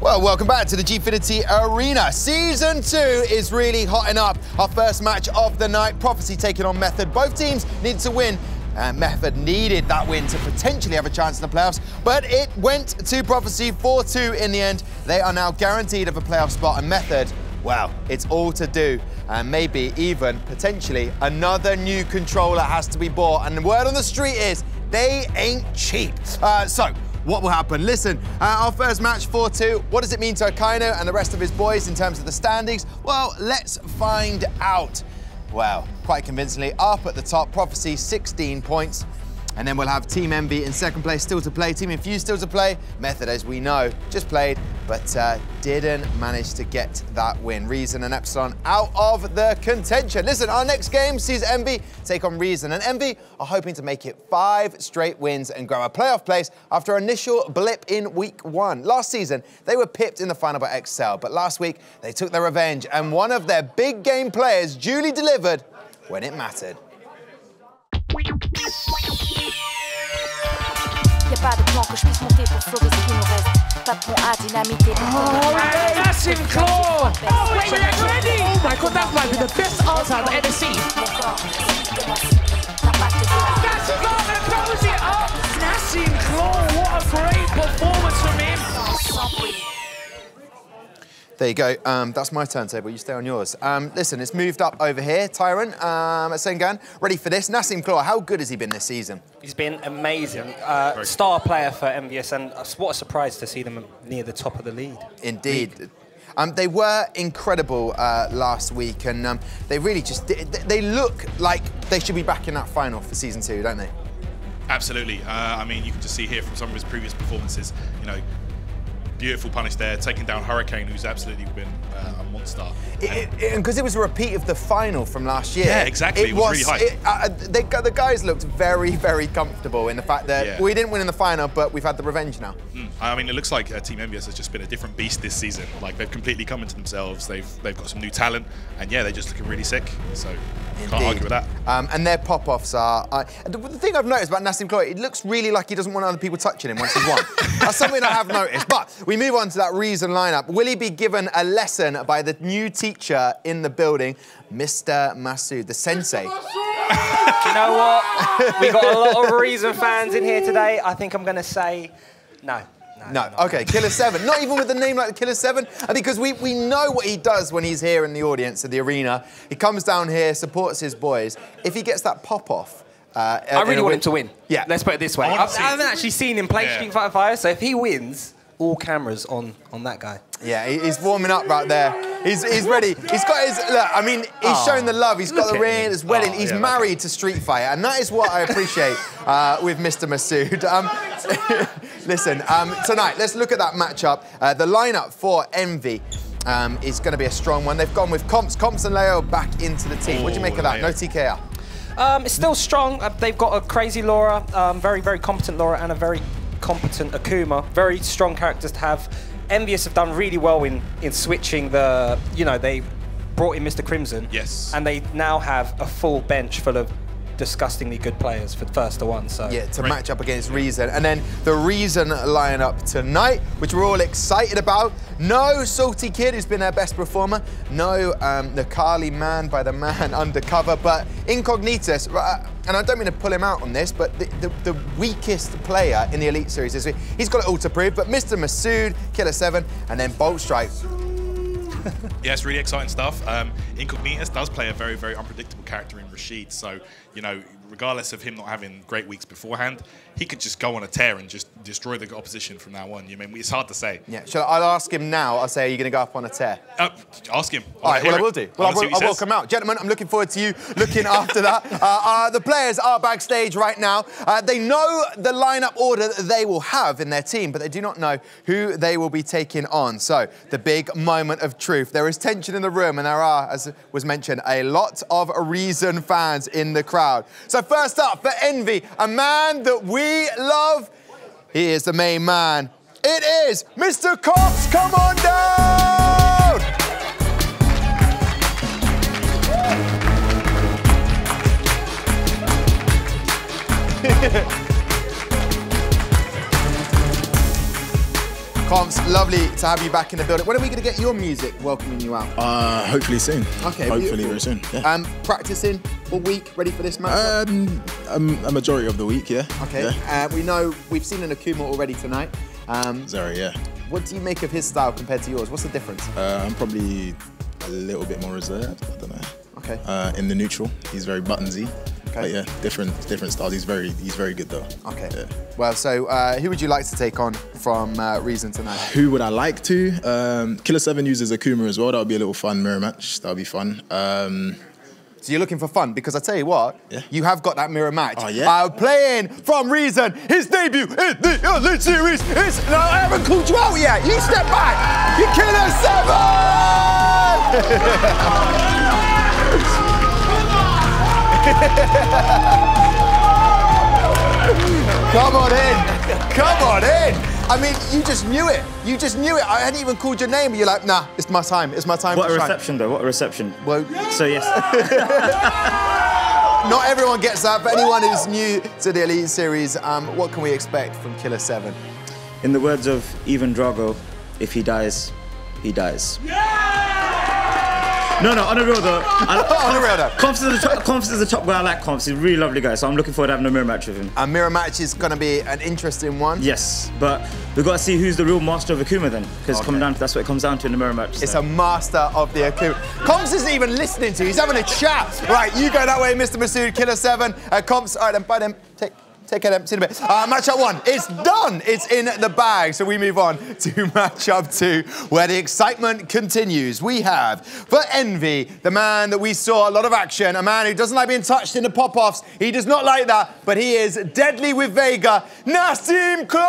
Well, welcome back to the Gfinity Arena. Season 2 is really hotting up. Our first match of the night, Prophecy taking on Method. Both teams needed to win. Method needed that win to potentially have a chance in the playoffs, but it went to Prophecy 4-2 in the end. They are now guaranteed of a playoff spot, and Method, well, it's all to do. And maybe even, potentially, another new controller has to be bought. And the word on the street is, they ain't cheap. So, what will happen? Listen, our first match, 4-2. What does it mean to Akaino and the rest of his boys in terms of the standings? Well, let's find out. Well, quite convincingly, up at the top, Prophecy, 16 points. And then we'll have Team Envy in second place, still to play. Team Infuse still to play. Method, as we know, just played, but didn't manage to get that win. Reason and Epsilon out of the contention. Listen, our next game sees Envy take on Reason. And Envy are hoping to make it 5 straight wins and grab a playoff place after an initial blip in week 1. Last season, they were pipped in the final by Excel, but last week, they took their revenge, and one of their big game players duly delivered when it mattered. Y'a pas de plan que je puisse monter pour sauver ce qui nous reste. Patron A, dynamité. Nassim-Claw! Oh, wait, we're ready! Oh my god, that might be the best answer I've ever seen. Nassim-Claw and throws it up! Nassim-Claw, what a great performance from him! There you go. That's my turntable. You stay on yours. Listen, it's moved up over here. Tyrant at Sengan, ready for this. Nassim-Claw, how good has he been this season? He's been amazing. Star player for Envyus, and what a surprise to see them near the top of the lead. Indeed. They were incredible last week, and they really just they look like they should be back in that final for season 2, don't they? Absolutely. I mean, you can just see here from some of his previous performances, you know, beautiful punish there, taking down Hurricane, who's absolutely been a monster. And because it was a repeat of the final from last year. Yeah, exactly. It was really hype. The guys looked very, very comfortable in the fact that we didn't win in the final, but we've had the revenge now. I mean, it looks like Team Envyus has just been a different beast this season. Like, they've completely come into themselves. They've got some new talent, and yeah, they're just looking really sick. So can't argue with that. And their pop-offs are... the thing I've noticed about Nassim-Claw, it looks really like he doesn't want other people touching him once he's won. That's something I have noticed. But we move on to that Reason lineup. Will he be given a lesson by the new teacher in the building, Mr. Masood, the sensei? Do you know what? We got a lot of Reason fans in here today. I think I'm going to say no. No. Okay, Killer 7. Not even with a name like Killer 7? Because we know what he does when he's here in the audience at the arena. He comes down here, supports his boys. If he gets that pop-off... I really want him to win. Yeah. Let's put it this way. I haven't actually seen him play Street Fighter 5, so if he wins, all cameras on that guy. Yeah, he's warming up right there. He's ready. He's got his... Look, I mean, he's showing the love. He's got the ring, his wedding. He's married to Street Fighter, and that is what I appreciate with Mr. Masood. Listen, tonight, let's look at that matchup. The lineup for Envy is going to be a strong one. They've gone with Confz and Layo back into the team. What do you make of that? No TKR. It's still strong. They've got a crazy Laura, very, very competent Laura, and a very competent Akuma. Very strong characters to have. Envyus have done really well in switching the, you know, they brought in Mr. Crimson. Yes. And they now have a full bench full of disgustingly good players for first to one. So yeah, to match up against Reason. And then the Reason lineup tonight, which we're all excited about. No Salty Kid, who's been their best performer. No Nakali Man by the man undercover, but Incognitus, and I don't mean to pull him out on this, but the weakest player in the Elite Series this week. He's got it all to prove, but Mr. Masood, Killer 7, and then Boltstrike. Yeah, it's really exciting stuff. Incognitus does play a very, very unpredictable character in Rashid, so, you know, regardless of him not having great weeks beforehand, he could just go on a tear and just destroy the opposition from now on. I mean, it's hard to say. Yeah, I'll ask him now. I'll say, are you going to go up on a tear? Ask him. All right, well, I will do. Well, I will come out. Gentlemen, I'm looking forward to you looking after that. The players are backstage right now. They know the lineup order that they will have in their team, but they do not know who they will be taking on. So, the big moment of truth. There is tension in the room, and there are, as was mentioned, a lot of Reason fans in the crowd. So first up for Envy, a man that we love. He is the main man. It is Mr. Confz. Come on down! Confz, lovely to have you back in the building. When are we going to get your music welcoming you out? Hopefully soon. Okay, hopefully very soon. Yeah. Practicing all week, ready for this match? A majority of the week, yeah. Okay. Yeah. We know we've seen an Akuma already tonight. Sorry, yeah. What do you make of his style compared to yours? What's the difference? I'm probably a little bit more reserved. I don't know. Okay. In the neutral, he's very buttonsy. Okay. But yeah, different styles. He's very good though. Okay. Yeah. Well, so who would you like to take on from Reason tonight? Who would I like to? Killer 7 uses Akuma as well. That would be a little fun mirror match. That would be fun. So you're looking for fun, because I tell you what, yeah. you have got that mirror match. Oh, yeah? Playing from Reason, his debut in the Elite Series is... No, I haven't called you out yet. You step back. You Killer 7! Come on in. Come on in. I mean, you just knew it. You just knew it. I hadn't even called your name, but you're like, nah, it's my time. It's my time What to a shine. reception, though. What a reception. Well, So, yes. not everyone gets that. For anyone who's new to the Elite Series, what can we expect from Killer 7? In the words of Ivan Drago, if he dies, he dies. No, on a real though. On a real though. Confz is the top guy. I like Confz. He's a really lovely guy, so I'm looking forward to having a mirror match with him. A mirror match is going to be an interesting one. Yes, but we've got to see who's the real master of Akuma then, because that's what it comes down to in the mirror match. It's so. a master of the Akuma. Confz isn't even listening to you. He's having a chat. Right, you go that way, Mr. Masood, Killer 7. Confz, all right, then, bye then. Take care, see you in a bit. Matchup 1, it's done. It's in the bag. So we move on to matchup 2, where the excitement continues. We have, for Envy, the man that we saw a lot of action, a man who doesn't like being touched in the pop-offs. He does not like that, but he is deadly with Vega, Nassim-Claw!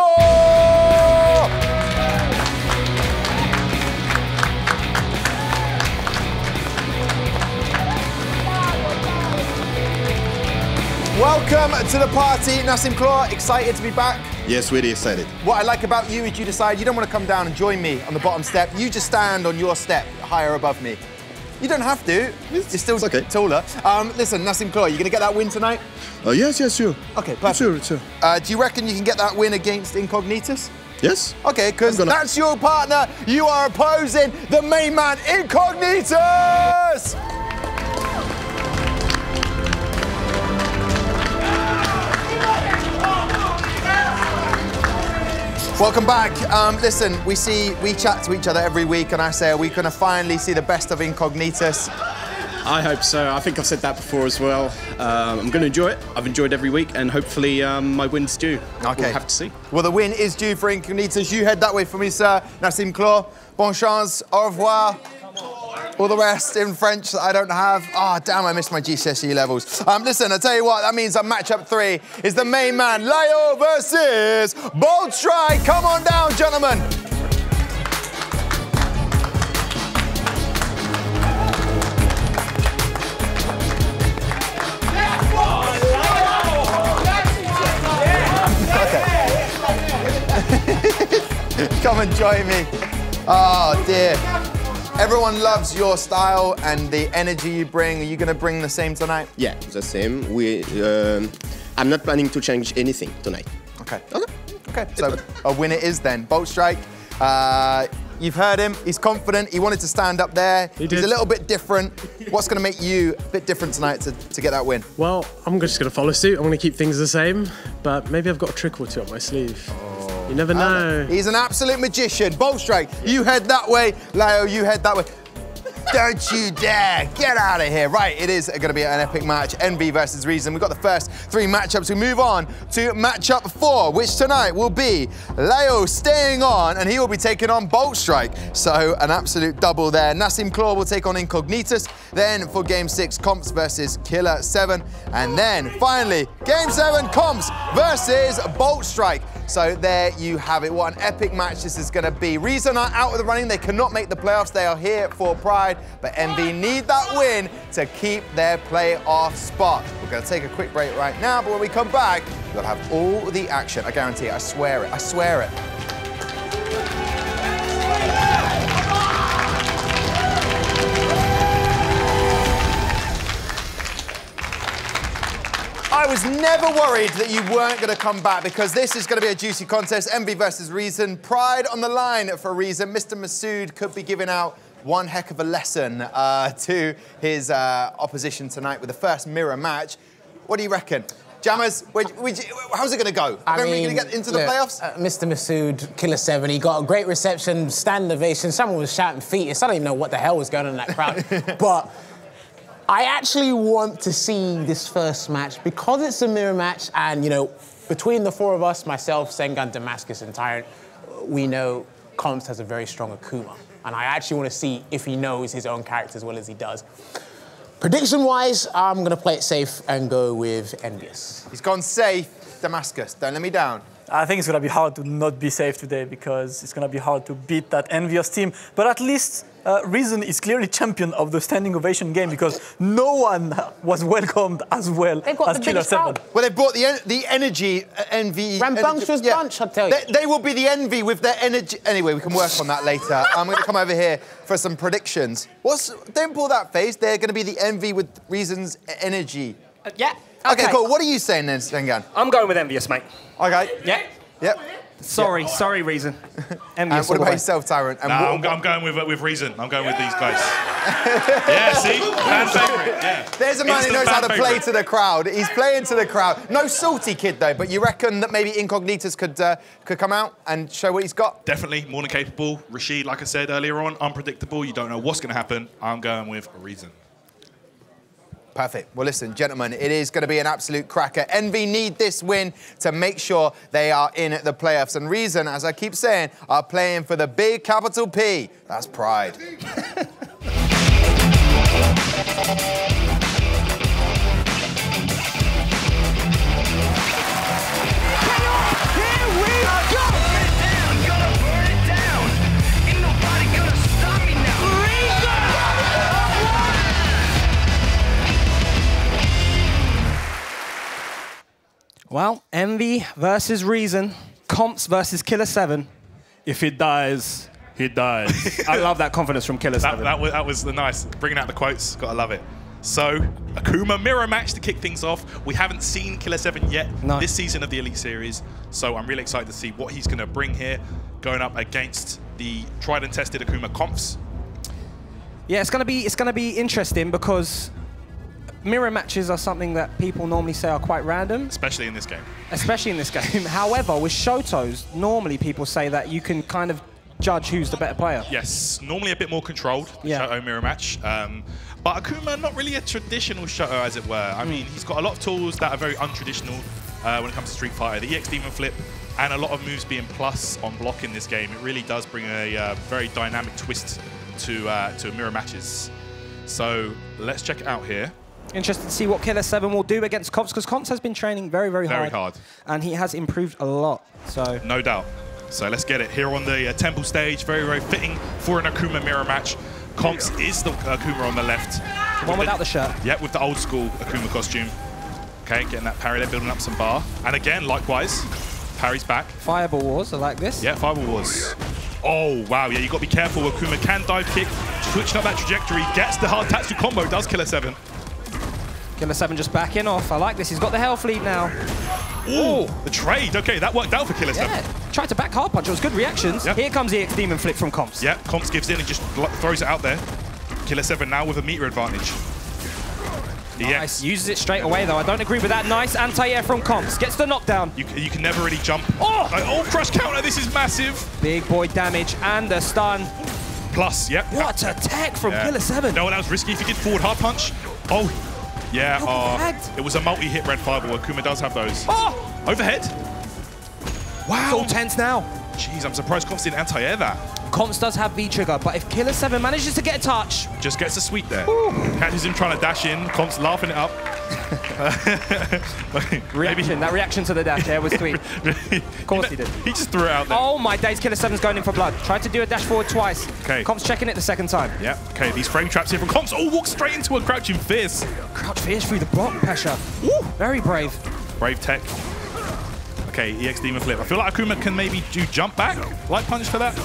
Welcome to the party, Nassim-Claw. Excited to be back? Yes, really excited. What I like about you is you decide you don't want to come down and join me on the bottom step. You just stand on your step higher above me. You don't have to. You're still okay. taller. Listen, Nassim-Claw, you going to get that win tonight? Yes, sure. Okay, perfect. Sure. Do you reckon you can get that win against Incognitus? Yes. Okay, because that's your partner. You are opposing the main man, Incognitus! Welcome back. Listen, we chat to each other every week, and I say, are we going to finally see the best of Incognitus? I hope so. I think I've said that before as well. I'm going to enjoy it. I've enjoyed every week, and hopefully my win's due. Okay. We'll have to see. Well, the win is due for Incognitus. You head that way for me, sir. Nassim-Claw, bonne chance, au revoir. All the rest in French that I don't have. Ah, damn, I missed my GCSE levels. Listen, I tell you what, that means that matchup 3 is the main man, Layo versus Boltstrike. Come on down, gentlemen. Okay. Come and join me. Oh, dear. Everyone loves your style and the energy you bring. Are you going to bring the same tonight? Yeah, the same. I'm not planning to change anything tonight. Okay. So a win it is then. Boltstrike, you've heard him. He's confident. He wanted to stand up there. He's a little bit different. What's going to make you a bit different tonight to get that win? Well, I'm just going to follow suit. I'm going to keep things the same, but maybe I've got a trick or two up my sleeve. You never know. He's an absolute magician. Boltstrike, you head that way. Layo, you head that way. Don't you dare. Get out of here. Right, it is going to be an epic match. Envy versus Reason. We've got the first 3 matchups. We move on to matchup 4, which tonight will be Layo staying on, and he will be taking on Boltstrike. So an absolute double there. Nassim-Claw will take on Incognitus. Then for game 6, Confz versus Killer 7. And then finally, game 7, Confz versus Boltstrike. So there you have it. What an epic match this is going to be. Reason are out of the running. They cannot make the playoffs. They are here for pride. But Envy need that win to keep their playoff spot. We're going to take a quick break right now. But when we come back, we'll have all the action. I guarantee it. I swear it. I swear it. I was never worried that you weren't going to come back because this is going to be a juicy contest. Envy versus Reason. Pride on the line for Reason. Mr. Masood could be giving out one heck of a lesson to his opposition tonight with the first mirror match. What do you reckon? Jammers, how's it going to go? Are we going to get into the playoffs? Mr. Masood, Killer 7, he got a great reception, standing ovation. Someone was shouting fetus. I don't even know what the hell was going on in that crowd. But I actually want to see this first match because it's a mirror match and, you know, between the four of us, myself, Sengun, Damascus and Tyrant, we know Confz has a very strong Akuma. And I actually want to see if he knows his own character as well as he does. Prediction-wise, I'm going to play it safe and go with Envyus. He's gone safe. Damascus, don't let me down. I think it's going to be hard to not be safe today because it's going to be hard to beat that Envyus team. But at least Reason is clearly champion of the standing ovation game because no one was welcomed as well as Killer 7. Well, they brought the energy, Envy. Rambunctious bunch, I tell you. They will be the Envy with their energy. Anyway, we can work on that later. I'm going to come over here for some predictions. Don't pull that face. They're going to be the Envy with Reason's energy. Yeah. Okay, cool. What are you saying then, Sengun? I'm going with Envyus, mate. Okay. Yeah. Yep. Sorry, Reason. Envyus. What about yourself, Tyrant? No, I'm going with Reason. I'm going with these guys. Yeah, see? Fan favourite, yeah. There's a man who knows how to play to the crowd. He's playing to the crowd. No salty kid, though, but you reckon that maybe Incognitus could come out and show what he's got? Definitely, more than capable. Rashid, like I said earlier on, unpredictable. You don't know what's going to happen. I'm going with Reason. Perfect. Well, listen, gentlemen, it is going to be an absolute cracker. Envy need this win to make sure they are in the playoffs. And Reason, as I keep saying, are playing for the big capital P. That's pride. Well, Envy versus Reason, Confz versus Killer 7. If he dies, he dies. I love that confidence from Killer 7. That was the nice, bringing out the quotes, gotta love it. So, Akuma mirror match to kick things off. We haven't seen Killer 7 yet this season of the Elite Series, so I'm really excited to see what he's gonna bring here, going up against the tried and tested Akuma Confz. Yeah, it's gonna be interesting because mirror matches are something that people normally say are quite random. Especially in this game. Especially in this game. However, with Shotos, normally people say that you can kind of judge who's the better player. Yes, normally a bit more controlled, Shoto mirror match. But Akuma, not really a traditional Shoto, as it were. I mean, he's got a lot of tools that are very untraditional when it comes to Street Fighter. The EX Demon Flip and a lot of moves being plus on block in this game. It really does bring a very dynamic twist to mirror matches. So let's check it out here. Interested to see what Killer 7 will do against Confz, because Confz has been training very, very hard. And he has improved a lot, so... No doubt. So let's get it here on the temple stage. Very, very fitting for an Akuma mirror match. Confz is the Akuma on the left. One without the shirt. Yep, with the old school Akuma costume. Okay, getting that parry there, building up some bar. And again, likewise, parry's back. Fireball Wars, I like this. Yeah, Fireball Wars. Oh, wow, yeah, you got to be careful. Akuma can dive kick, switching up that trajectory, gets the hard Tatsu combo, does Killer 7. Killer 7 just backing off. I like this. He's got the health lead now. Ooh, the trade. Okay, that worked out for Killer 7. Yeah, tried to back hard punch. It was good reactions. Yep. Here comes the EX Demon Flip from Confz. Yeah, Confz gives in and just throws it out there. Killer 7 now with a meter advantage. Nice. Uses it straight away, though. I don't agree with that. Nice anti-air from Confz. Gets the knockdown. You can never really jump. Oh, crush counter. This is massive. Big boy damage and the stun. Plus, yep. What a tech from Killer 7. No, that was risky. If you did forward hard punch. Oh, yeah. It was a multi-hit red fireball. Akuma does have those. Oh! Overhead. Wow. It's all tense now. Jeez, I'm surprised Confz didn't anti-air that. Confz does have V-trigger, but if Killer 7 manages to get a touch... Just gets a sweep there. Catches him trying to dash in. Confz laughing it up. That reaction to the dash there was sweet. Of course he did. He just threw it out there. Oh my days, Killer 7's going in for blood. Tried to do a dash forward twice. Okay. Confz checking it the second time. Yeah, okay, these frame traps here from Confz. Oh, walks straight into a crouching fierce. Crouch fierce through the block pressure. Ooh, very brave. Brave tech. Okay, EX Demon Flip. I feel like Akuma can maybe do jump back. Light punch for that.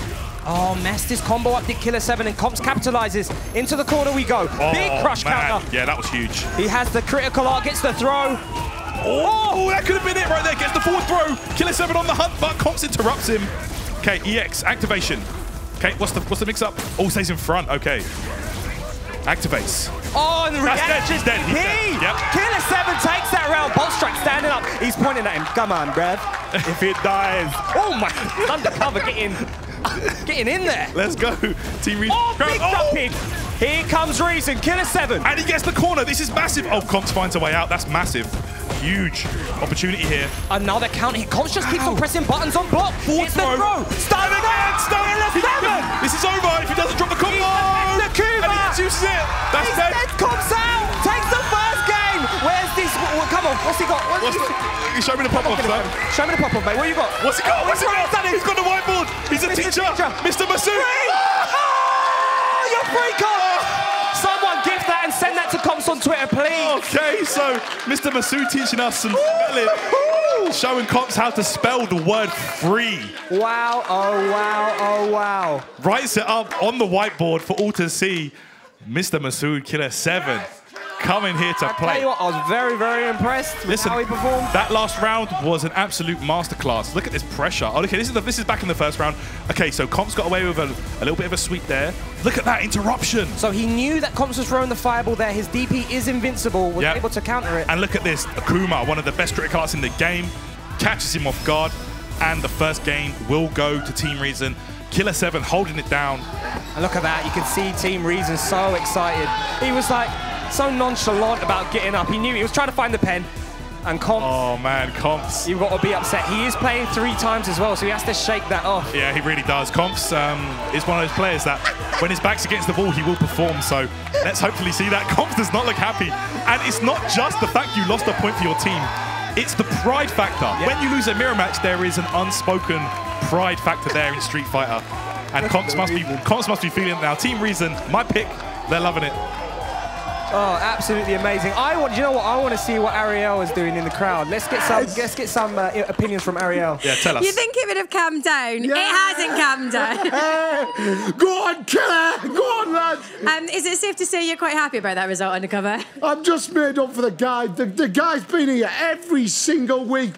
Oh, messed his combo up, did Killer 7, and Confz capitalizes. Into the corner we go. Big crush counter. Yeah, that was huge. He has the critical art, gets the throw. Oh, that could have been it right there. Gets the forward throw. Killer 7 on the hunt, but Confz interrupts him. Okay, EX, activation. Okay, what's the mix-up? Oh, stays in front. Okay. Activates. Oh, and the reaction. He's dead. Yep. Killer 7 takes that round. Boltstrike standing up. He's pointing at him. Come on, bruv. If it dies. Oh, my. Undercover getting in there. Let's go. Team Reason. Oh, big jumping. Here comes Reason. Killer 7. And he gets the corner. This is massive. Oh, Confz finds a way out. That's massive. Huge opportunity here. Another counter hit. Confz just keeps on pressing buttons on block. Forward throw. Stun again. Killer 7. This is over if he doesn't drop the combo. The Kuma. And he juices it. That's dead. Confz out. Takes the first game. Where's this? Come on. What's he got? Show me the pop-off, son. Show me the pop-off, mate. What you got? What's he got? What's he got? He's got the whiteboard. He's a teacher. Mr. Masood. Oh, you're free card. Someone gift that and send that to Confz on Twitter, please. Okay, so Mr. Masood teaching us some spelling, showing Confz how to spell the word free. Wow, oh wow, oh wow. Writes it up on the whiteboard for all to see. Mr. Masood, Killer 7, coming here to play. I tell you what, I was very, very impressed with how he performed. That last round was an absolute masterclass. Look at this pressure. Oh, okay, this is back in the first round. Okay, so Confz got away with a little bit of a sweep there. Look at that interruption. So he knew that Confz was throwing the fireball there. His DP is invincible, was able to counter it. And look at this, Akuma, one of the best critical arts in the game, catches him off guard, and the first game will go to Team Reason. Killer 7 holding it down. And look at that, you can see Team Reason so excited. He was like so nonchalant about getting up. He knew he was trying to find the pen. And Confz. Oh man, Confz. You've got to be upset. He is playing 3 times as well, so he has to shake that off. Yeah, he really does. Confz is one of those players that when his back's against the wall, he will perform. So let's hopefully see that. Confz does not look happy. And it's not just the fact you lost a point for your team. It's the pride factor. Yeah. When you lose a mirror match, there is an unspoken pride factor there in Street Fighter. And Confz must be feeling it now. Team Reason, my pick, they're loving it. Oh, absolutely amazing. You know what? I want to see what Ariel is doing in the crowd. Let's get some opinions from Ariel. Yeah, tell us. You think it would have calmed down? Yeah. It hasn't calmed down. Go on, Killer! Go on, lad! Is it safe to say you're quite happy about that result on the cover? I'm just made up for the guy. The guy's been here every single week,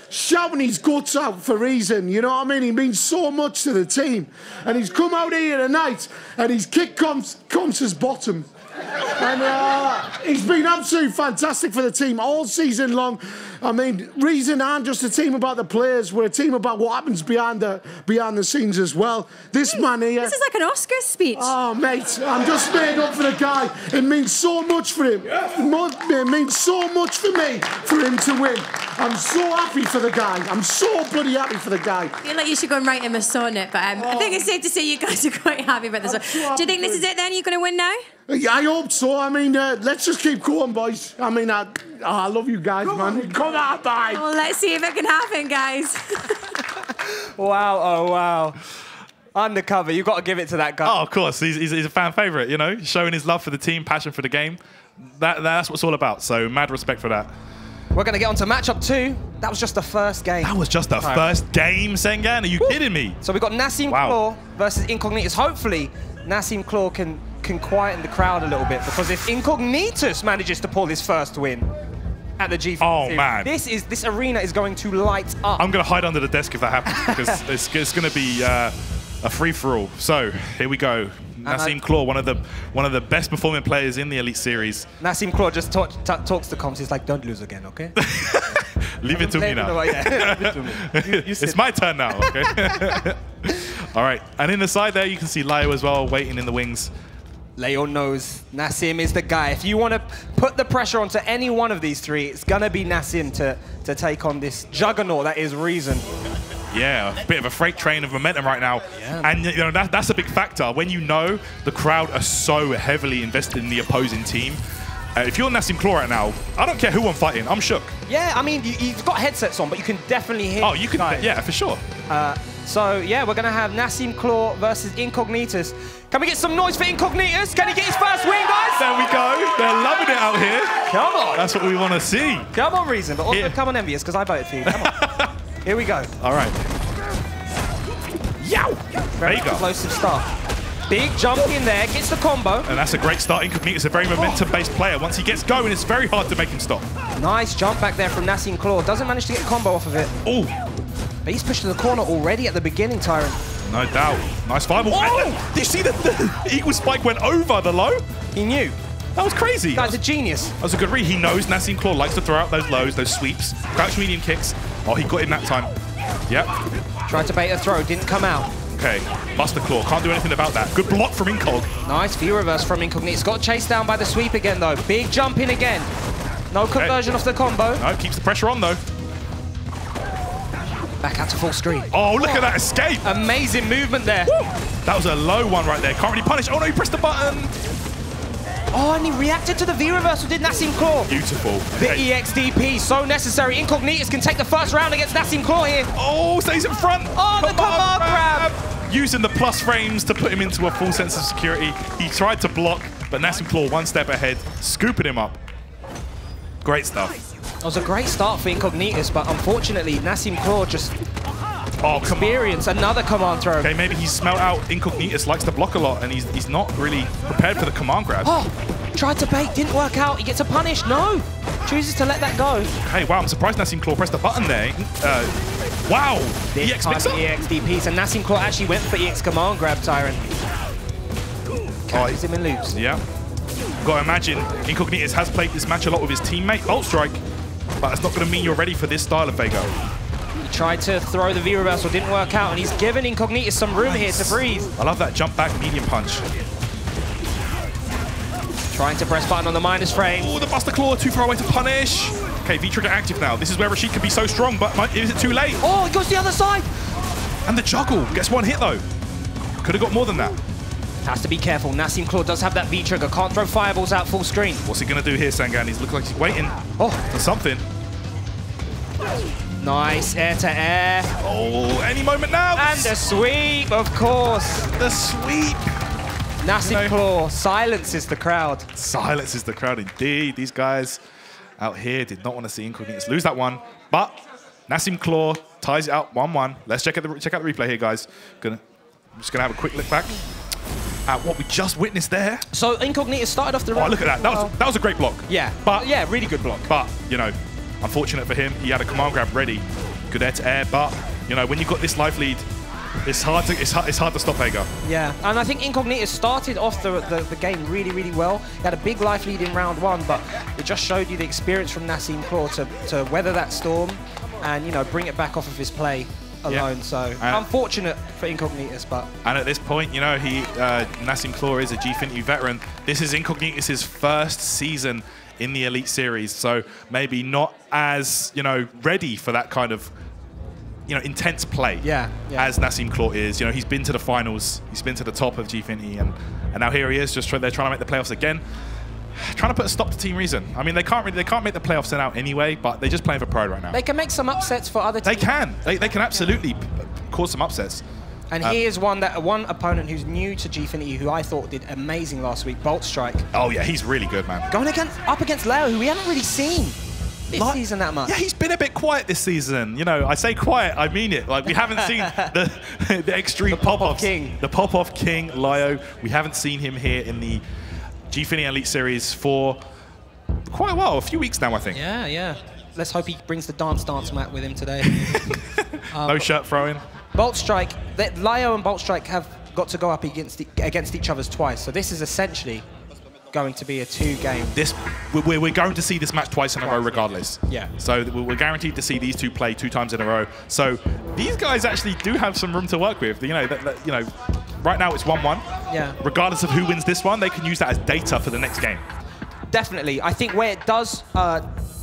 shouting his guts out for Reason, you know what I mean? He means so much to the team. And he's come out here tonight and he's kicked Confz's bottom. And he's been absolutely fantastic for the team all season long. I mean, Reason aren't just a team about the players, we're a team about what happens behind the scenes as well. This man here... This is like an Oscars speech. Oh, mate, I'm just made up for the guy. It means so much for him. It means so much for me for him to win. I'm so happy for the guy. I'm so bloody happy for the guy. I feel like you should go and write him a sonnet, but I think it's safe to say you guys are quite happy about this one. Do you think this is it then? You're going to win now? I hope so. I mean, let's just keep going, boys. I mean, I love you guys, man. Come on, bye. Well, let's see if it can happen, guys. Wow, oh, wow. Undercover, you've got to give it to that guy. Oh, of course. He's a fan favourite, you know, showing his love for the team, passion for the game. That's what it's all about, so mad respect for that. We're going to get on to matchup 2. That was just the first game. That was just the first game, Sengan? Are you kidding me? So we've got Nassim-Claw versus Incognitus. Hopefully, Nassim-Claw can quieten the crowd a little bit, because if Incognitus manages to pull his first win at the G2W6, man, this arena is going to light up. I'm going to hide under the desk if that happens, because it's going to be a free-for-all. So here we go. Nassim-Claw, one of the best performing players in the Elite Series. Nassim-Claw just talks to Confz. He's like, "Don't lose again, okay? Leave it to me now. It's my turn now, okay?" All right, and in the side there, you can see Layo as well, waiting in the wings. Layo knows Nassim is the guy. If you want to put the pressure onto any one of these 3, it's going to be Nassim to take on this juggernaut that is Reason. Yeah, a bit of a freight train of momentum right now. Yeah. And you know that's a big factor. When you know the crowd are so heavily invested in the opposing team, if you're Nassim-Claw right now, I don't care who I'm fighting, I'm shook. Yeah, I mean, you've got headsets on, but you can definitely hear. Oh, you can, yeah, for sure. So, yeah, we're going to have Nassim-Claw versus Incognitus. Can we get some noise for Incognitus? Can he get his first win, guys? There we go. They're loving it out here. Come on. That's what we want to see. Come on, Reason, but also come on, Envyus, because I voted for you. Come on. Here we go. All right. Yow! Very explosive start. Big jump in there, gets the combo. And that's a great start. Incognitus is a very momentum-based player. Once he gets going, it's very hard to make him stop. Nice jump back there from Nassim-Claw. Doesn't manage to get a combo off of it. Oh! But he's pushed to the corner already at the beginning, Tyrant. No doubt. Nice fireball. Oh! Did you see that the Eagle Spike went over the low? He knew. That was crazy. That's a genius. That was a good read. He knows Nassim-Claw likes to throw out those lows, those sweeps, crouch medium kicks. Oh, he got him that time. Yep. Tried to bait a throw, didn't come out. Okay, Buster Claw, can't do anything about that. Good block from Incog. Nice view reverse from Incognitus. Got chased down by the sweep again, though. Big jump in again. No conversion off the combo. No, keeps the pressure on, though. Back out to full screen. Oh, look at that escape. Amazing movement there. Woo. That was a low one right there. Can't really punish. Oh, no, he pressed the button. Oh, and he reacted to the V-reversal, did Nassim-Claw. Beautiful. The EXDP, so necessary. Incognitus can take the first round against Nassim-Claw here. Oh, stays in front. Oh, the command grab. Using the plus frames to put him into a full sense of security. He tried to block, but Nassim-Claw one step ahead, scooping him up. Great stuff. It was a great start for Incognitus, but unfortunately, Nassim-Claw just experienced another command throw. Okay, maybe he's smelt out Incognitus likes to block a lot, and he's not really prepared for the command grab. Oh, tried to bait, didn't work out. He gets a punish. No, chooses to let that go. Hey, wow, I'm surprised Nassim-Claw pressed the button there. Wow, This EX time mix-up? EXDPs, and Nassim-Claw actually went for EX command grab, Tyrant. Catches him in loops. Yeah. Gotta imagine, Incognitus has played this match a lot with his teammate, Boltstrike, but it's not gonna mean you're ready for this style of Vego. He tried to throw the V-reversal, didn't work out, and he's given Incognitus some room here to breathe. I love that jump back medium punch. Trying to press button on the minus frame. Oh, the Buster Claw, too far away to punish. Okay, V-trigger active now. This is where Rashid can be so strong, but is it too late? Oh, it goes the other side. And the juggle gets one hit though. Could have got more than that. Has to be careful. Nassim-Claw does have that V-trigger. Can't throw fireballs out full screen. What's he gonna do here, Sanganis? Looks like he's waiting for something. Nice, air to air. Oh, any moment now. And the sweep, of course. The sweep. Nassim-Claw silences the crowd. Silences the crowd indeed. These guys out here did not want to see Incognitus lose that one, but Nassim-Claw ties it up 1-1. Let's check out the replay here, guys. I'm just gonna have a quick look back at what we just witnessed there. So Incognitus started off the round. Oh, look at that. That was a great block. Yeah, but yeah, really good block. But you know, unfortunate for him, he had a command grab ready. Good air to air, but you know, when you've got this life lead, it's hard to stop Vega. Yeah, and I think Incognitus started off the game really, really well. He had a big life lead in round one, but it just showed you the experience from Nassim-Claw to weather that storm and, you know, bring it back off of his play alone. Yeah. So unfortunate for Incognitus, but... And at this point, you know, Nassim-Claw is a Gfinity veteran. This is Incognitus' first season in the Elite Series, so maybe not as, you know, ready for that kind of, you know, intense play as Nassim-Claw is. You know, he's been to the finals, he's been to the top of Gfinity, and now here he is, they're trying to make the playoffs again. Trying to put a stop to Team Reason. I mean, they can't make the playoffs sent out anyway, but they're just playing for pride right now. They can make some upsets for other teams. They can absolutely cause some upsets. And he is one opponent who's new to Gfinity, who I thought did amazing last week, Boltstrike. Oh yeah, he's really good, man. Going up against Layo, who we haven't really seen this season that much. Yeah, he's been a bit quiet this season. You know, I say quiet, I mean it. Like, we haven't seen the extreme pop-off king. The pop-off king, Layo. We haven't seen him here in the Gfinity Elite Series for quite a while, a few weeks now, I think. Yeah, yeah. Let's hope he brings the dance mat with him today. No shirt throwing. Boltstrike, Layo and Boltstrike have got to go up against each other twice. So this is essentially going to be a 2-game. We're going to see this match twice in a row regardless. Yeah. So we're guaranteed to see these two play 2 times in a row. So these guys actually do have some room to work with. You know, right now it's 1-1. Yeah. Regardless of who wins this one, they can use that as data for the next game. Definitely. I think where it does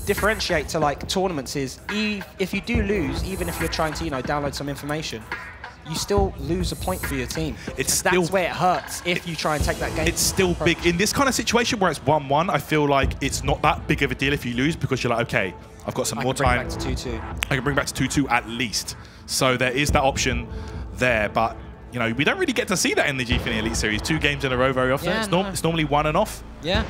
differentiate to like tournaments is if you do lose, even if you're trying to, you know, download some information, you still lose a point for your team. That's where it hurts if you try and take that game. It's still big. In this kind of situation where it's 1-1, I feel like it's not that big of a deal if you lose, because you're like, okay, I've got some more time. I can bring back to 2-2. I can bring back to 2-2 at least. So there is that option there, but you know, we don't really get to see that in the Gfinity Elite Series. 2 games in a row very often. Yeah, it's normally 1 and off. Yeah.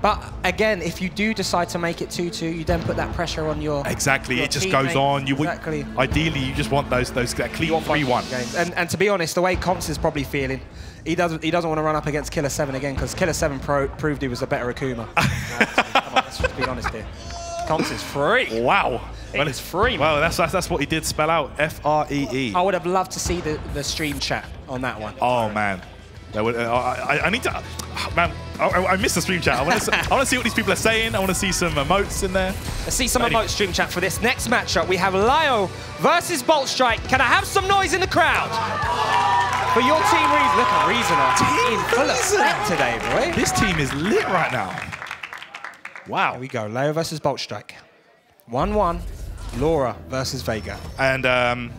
But again, if you do decide to make it 2-2, you then put that pressure on your Exactly, your it just teammate. goes on. Exactly. Ideally, you just want that clean 3-1. And to be honest, the way Confz is probably feeling, he doesn't want to run up against Killer 7 again, because Killer 7 proved he was a better Akuma. Come on, let's just be honest here. Confz is free. Wow. Well, it's free. Well, that's what he did spell out. F-R-E-E. I would have loved to see the stream chat on that one. Oh, man. I need to... man, I missed the stream chat. I want to see what these people are saying. I want to see some emotes in there. Let's see some emote stream chat for this next matchup. We have Layo versus Boltstrike. Can I have some noise in the crowd? For your team, Reason. Look at Reason. He's full of effect today, boy. This team is lit right now. Wow. Here we go. Layo versus Boltstrike. 1-1. Laura versus Vega. And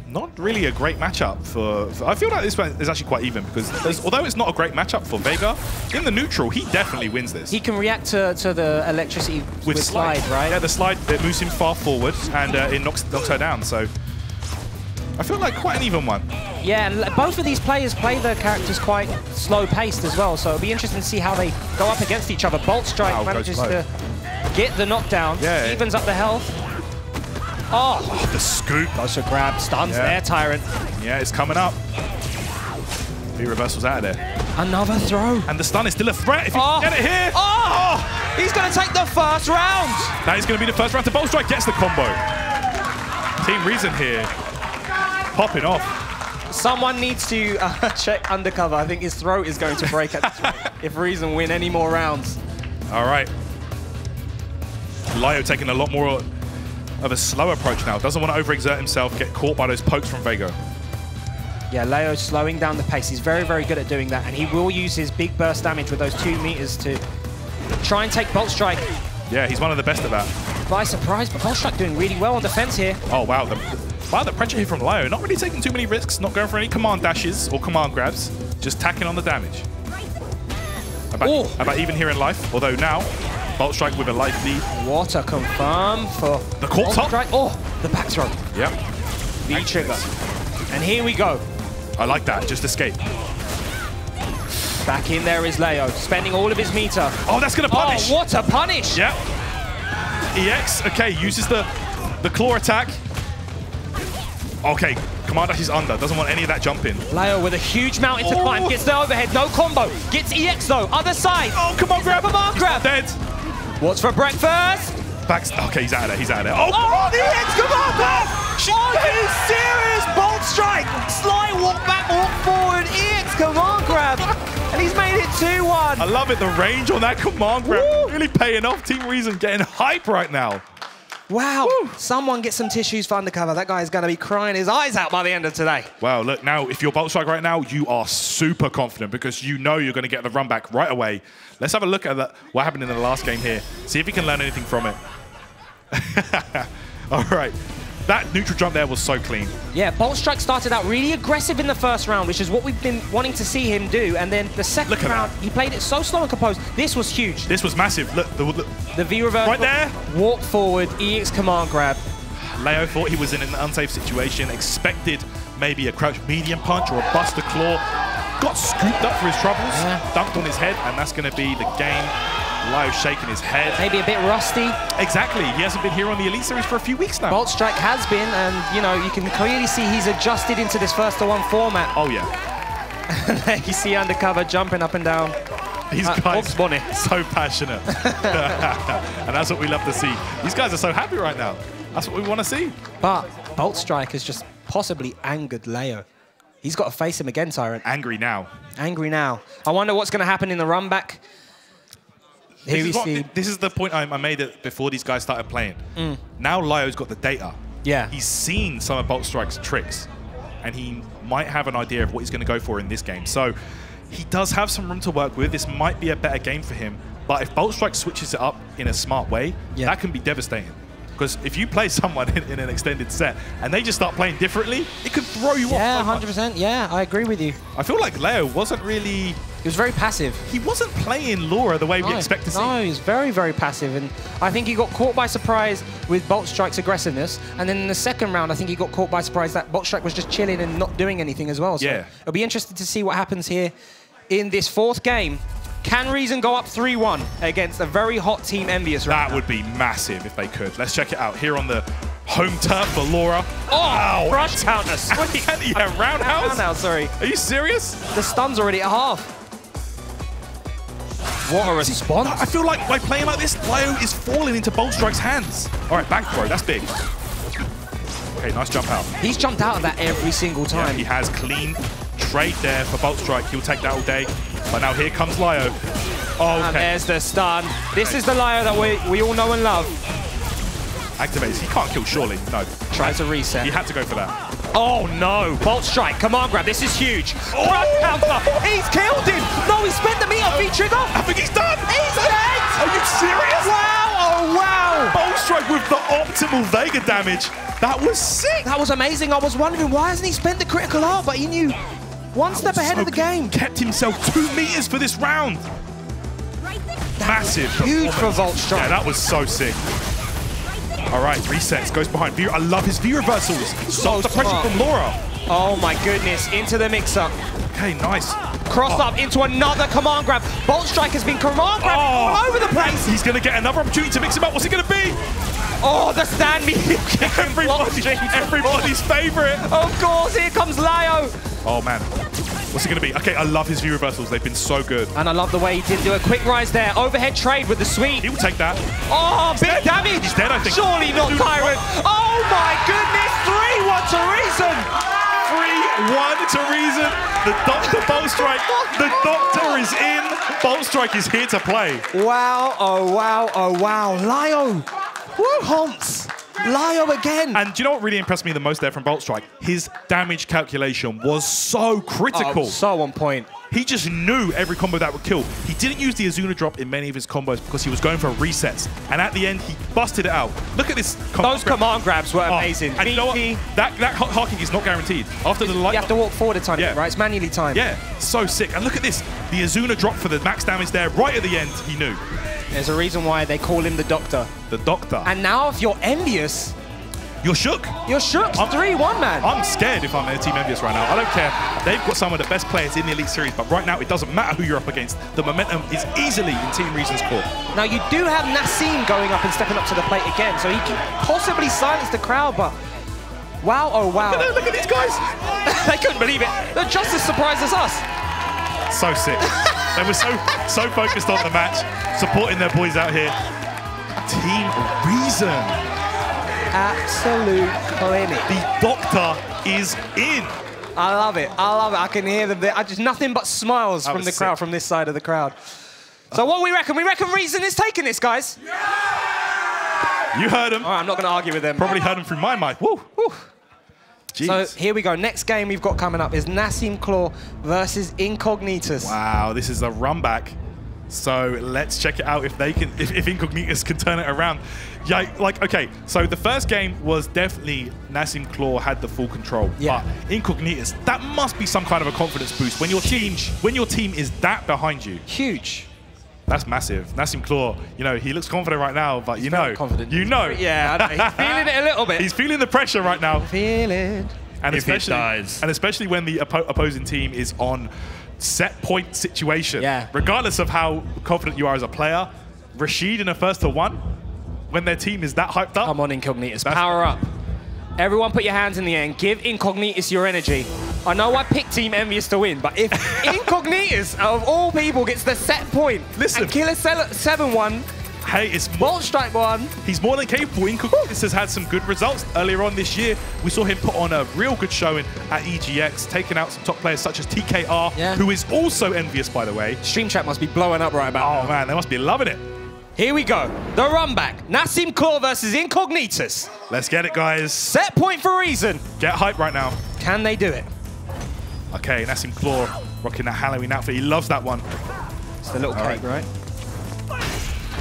not really a great matchup for I feel like this one is actually quite even because although it's not a great matchup for Vega, in the neutral, he definitely wins this. He can react to the electricity with slide, right? Yeah, the slide, it moves him far forward and it knocks her down. So I feel like quite an even one. Yeah, and both of these players play their characters quite slow-paced as well, so it'll be interesting to see how they go up against each other. Boltstrike manages to get the knockdown, evens up the health. Oh, the scoop. Goes for grab, stuns there, Tyrant. Yeah, it's coming up. The reversal's out of there. Another throw. And the stun is still a threat if you can get it here. Oh! He's going to take the first round. That is going to be the first round to Boltstrike. Gets the combo. Team Reason here. Popping off. Someone needs to check Undercover. I think his throat is going to break at this rate if Reason win any more rounds. All right. Layo taking a lot more of a slow approach now. Doesn't want to overexert himself, get caught by those pokes from Vega. Yeah, Layo slowing down the pace. He's very, very good at doing that, and he will use his big burst damage with those 2 meters to try and take Boltstrike. Yeah, he's one of the best at that. By surprise, but Boltstrike doing really well on defense here. Oh, wow. The pressure here from Layo. Not really taking too many risks, not going for any command dashes or command grabs, just tacking on the damage. About even here in life, although now, Boltstrike with a life lead. What a confirm for the caught top. Oh, the back throw. Yep. V-trigger. And here we go. I like that. Just escape. Back in there is Layo, spending all of his meter. Oh, that's going to punish. Oh, what a punish. Yep. EX, okay, uses the claw attack. Okay, command dash is under. Doesn't want any of that jump in. Layo with a huge mountain to climb. Gets the overhead. No combo. Gets EX though. Other side. Oh, come on, grab. Command grab. Dead. What's for breakfast? Okay, he's out of there. He's out of there. Oh, the EX command grab. Are you serious? Boltstrike. Sly walk back, walk forward. EX command grab. And he's made it 2-1. I love it. The range on that command grab really paying off. Team Reason getting hype right now. Wow. Woo. Someone get some tissues for Undercover. That guy is going to be crying his eyes out by the end of today. Wow, look, now, if you're Boltstrike right now, you are super confident because you know you're going to get the run back right away. Let's have a look at what happened in the last game here. See if you can learn anything from it. All right. That neutral jump there was so clean. Yeah, Boltstrike started out really aggressive in the first round, which is what we've been wanting to see him do. And then the second round, he played it so slow and composed. This was huge. This was massive. Look, the V-reverse. Right there. Walk forward, EX command grab. Layo thought he was in an unsafe situation, expected maybe a crouch medium punch or a buster claw. Got scooped up for his troubles, dunked on his head, and that's going to be the game. Layo shaking his head. Maybe a bit rusty. Exactly. He hasn't been here on the Elite Series for a few weeks now. Boltstrike has been, and, you know, you can clearly see he's adjusted into this 1-to-1 format. Oh, yeah. There you see Undercover jumping up and down. These guys so passionate. And that's what we love to see. These guys are so happy right now. That's what we want to see. But Boltstrike has just possibly angered Layo. He's got to face him again, Tyrant. Angry now. Angry now. I wonder what's going to happen in the run back. This is the point I made it before these guys started playing. Now Layo's got the data. Yeah. He's seen some of Boltstrike's tricks, and he might have an idea of what he's going to go for in this game. So he does have some room to work with. This might be a better game for him. But if Boltstrike switches it up in a smart way, that can be devastating. Because if you play someone in an extended set and they just start playing differently, it could throw you off. Yeah, 100%. Yeah, I agree with you. I feel like Layo wasn't really... He was very passive. He wasn't playing Laura the way we expect to see. No, he was very, very passive. And I think he got caught by surprise with Boltstrike's aggressiveness. And then in the second round, I think he got caught by surprise that Boltstrike was just chilling and not doing anything as well. So it'll be interesting to see what happens here in this fourth game. Can Reason go up 3-1 against a very hot team Envyus right now? That would be massive if they could. Let's check it out here on the home turf for Laura. Oh, brush counter. Yeah, roundhouse? Roundhouse, sorry. Are you serious? The stun's already at half. What a response. I feel like by playing like this, Layo is falling into Boltstrike's hands. All right, back throw. That's big. Okay, nice jump out. He's jumped out of that every single time. Yeah, he has clean trade there for Boltstrike. He'll take that all day. But now here comes Layo. Oh, okay. And there's the stun. This is the Layo that we all know and love. Activates. He can't kill, surely. No. Tries to reset. He had to go for that. Oh, no. Boltstrike. Command grab. This is huge. Oh. Front counter. He's killed him. No, he spent the meter V-trigger. I think he's done. He's dead. Are you serious? Wow. Oh, wow. Boltstrike with the optimal Vega damage. That was sick. That was amazing. I was wondering, why hasn't he spent the critical art? But he knew one step ahead of the game. Kept himself 2 meters for this round. Massive. Huge for Boltstrike. Yeah, that was so sick. All right, resets, goes behind V. I love his V reversals. Stop the pressure from Laura. Oh my goodness, into the mix-up. Okay, nice. Cross up into another command grab. Boltstrike has been command grabbed all over the place. He's going to get another opportunity to mix him up. What's it going to be? Oh, the stand me. Everybody's favorite. Of course, here comes Layo. Oh, man. What's it going to be? Okay, I love his V reversals. They've been so good. And I love the way he did do a quick rise there. Overhead trade with the sweep. He will take that. Oh, big damage. He's dead, I think. Surely not Tyrant. Oh, my goodness. 3-1 to Reason. 3-1 to Reason. The Dr. Boltstrike. The Doctor is in. Boltstrike is here to play. Wow, oh, wow, oh, wow. Layo. Woo, Confz. Layo again. And do you know what really impressed me the most there from Boltstrike? His damage calculation was so critical. Oh, so on point. He just knew every combo that would kill. He didn't use the Azuna drop in many of his combos because he was going for resets. And at the end, he busted it out. Look at this. Those command grabs were amazing. And you know what? That hacking is not guaranteed. After the light, you have to walk forward a tiny bit, right? It's manually timed. Yeah, so sick. And look at this. The Azuna drop for the max damage there. Right at the end, he knew. There's a reason why they call him the Doctor. The Doctor. And now if you're Envyus, you're shook. You're shook. 3-1, man. I'm scared if I'm in Team Envyus right now. I don't care. They've got some of the best players in the Elite Series, but right now it doesn't matter who you're up against. The momentum is easily in Team Reason's court. Now you do have Nassim going up and stepping up to the plate again, so he can possibly silence the crowd, but wow, oh wow. Look at these guys. They couldn't believe it. They're just as surprised as us. So sick. They were so focused on the match, supporting their boys out here. Team Reason. Absolute clinic. The Doctor is in. I love it. I love it. I can hear them there. Just nothing but smiles from the crowd, from this side of the crowd. So what we reckon? We reckon Reason is taking this, guys. Yeah! You heard him. All right, I'm not going to argue with them. Probably heard him through my mic. Woo. Woo. So here we go. Next game we've got coming up is Nassim-Claw versus Incognitus. Wow, this is a run back. So let's check it out if they can, if Incognitus can turn it around. Yeah, like, okay, so the first game was definitely Nassim-Claw had the full control. Yeah. But Incognitus, that must be some kind of a confidence boost when your team is that behind you. Huge. That's massive. Nassim-Claw, you know, he looks confident right now, but you know, confident. You know. Yeah, I know. He's feeling it a little bit. He's feeling the pressure right now. Feeling. And especially when the opposing team is on set point situation. Yeah. Regardless of how confident you are as a player, Rashid in a 1-1, when their team is that hyped up. Come on, Incognitus, power up. Everyone put your hands in the air and give Incognitus your energy. I know I picked Team Envyus to win, but if Incognitus, of all people, gets the set point and Killer 7-1, hey, it's Boltstrike 1. He's more than capable. Incognitus has had some good results earlier on this year. We saw him put on a real good showing at EGX, taking out some top players such as TKR, who is also Envyus, by the way. Stream chat must be blowing up right about now. Oh, man, they must be loving it. Here we go. The run back. Nassim-Claw versus Incognitus. Let's get it, guys. Set point for Reason. Get hype right now. Can they do it? Okay, Nassim-Claw rocking that Halloween outfit. He loves that one. It's the little cake, right?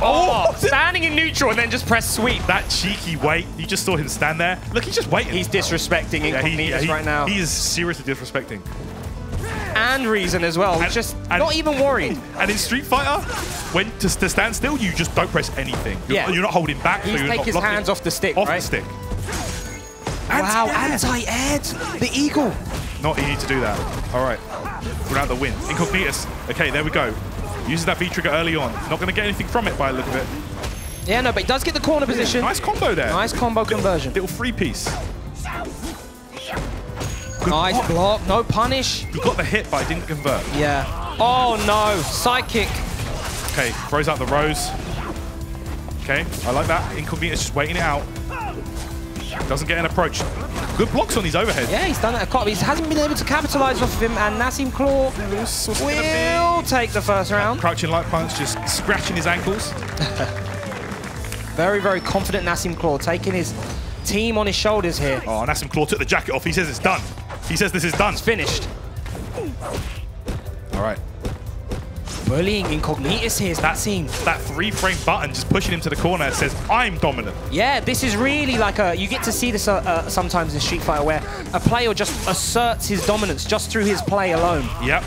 Oh, standing in neutral and then just press sweep. That cheeky wait. You just saw him stand there. Look, he's just waiting. He's disrespecting Incognitus right now. He is seriously disrespecting. And Reason as well. Just not even worried. And in Street Fighter, when to stand still, you just don't press anything. You're not holding back. He's taking his hands off the stick, Off right? the stick. Wow, anti-air. The eagle. Not easy to do that. All right. Without the win. Incognitus. Okay, there we go. Uses that V-trigger early on. Not going to get anything from it by the look of it. Yeah, no, but he does get the corner position. Nice combo there. Nice combo conversion. Little free piece. Nice block. No punish. He got the hit, but he didn't convert. Yeah. Oh, no. Side kick. Okay, throws out the rose. Okay, I like that. Incognitus just waiting it out. Doesn't get an approach. Good blocks on his overhead. Yeah, he's done it quite. He hasn't been able to capitalize off of him, and Nassim-Claw will take the first round. Crouching light punch, just scratching his ankles. Very, very confident Nassim-Claw, taking his team on his shoulders here. Oh, Nassim-Claw took the jacket off. He says it's done. He says this is done. It's finished. All right. Bullying Incognitus here, that scene. That 3-frame button just pushing him to the corner says, I'm dominant. Yeah, this is really like a... You get to see this sometimes in Street Fighter where a player just asserts his dominance just through his play alone. Yep.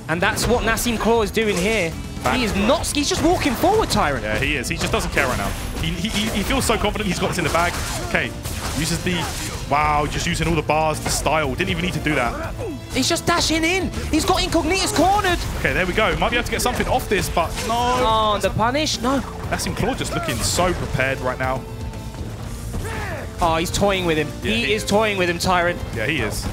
And that's what Nassim-Claw is doing here. He is not... He's just walking forward, Tyrant. Yeah, he is. He just doesn't care right now. He feels so confident he's got this in the bag. Okay, uses the... Wow, just using all the bars, the style. Didn't even need to do that. He's just dashing in. He's got Incognitus cornered. Okay, there we go. Might be able to get something off this, but no. Oh, the punish? No. Nassim-Claw just looking so prepared right now. Oh, he's toying with him. Yeah, he is toying with him, Tyrant. Yeah, he is.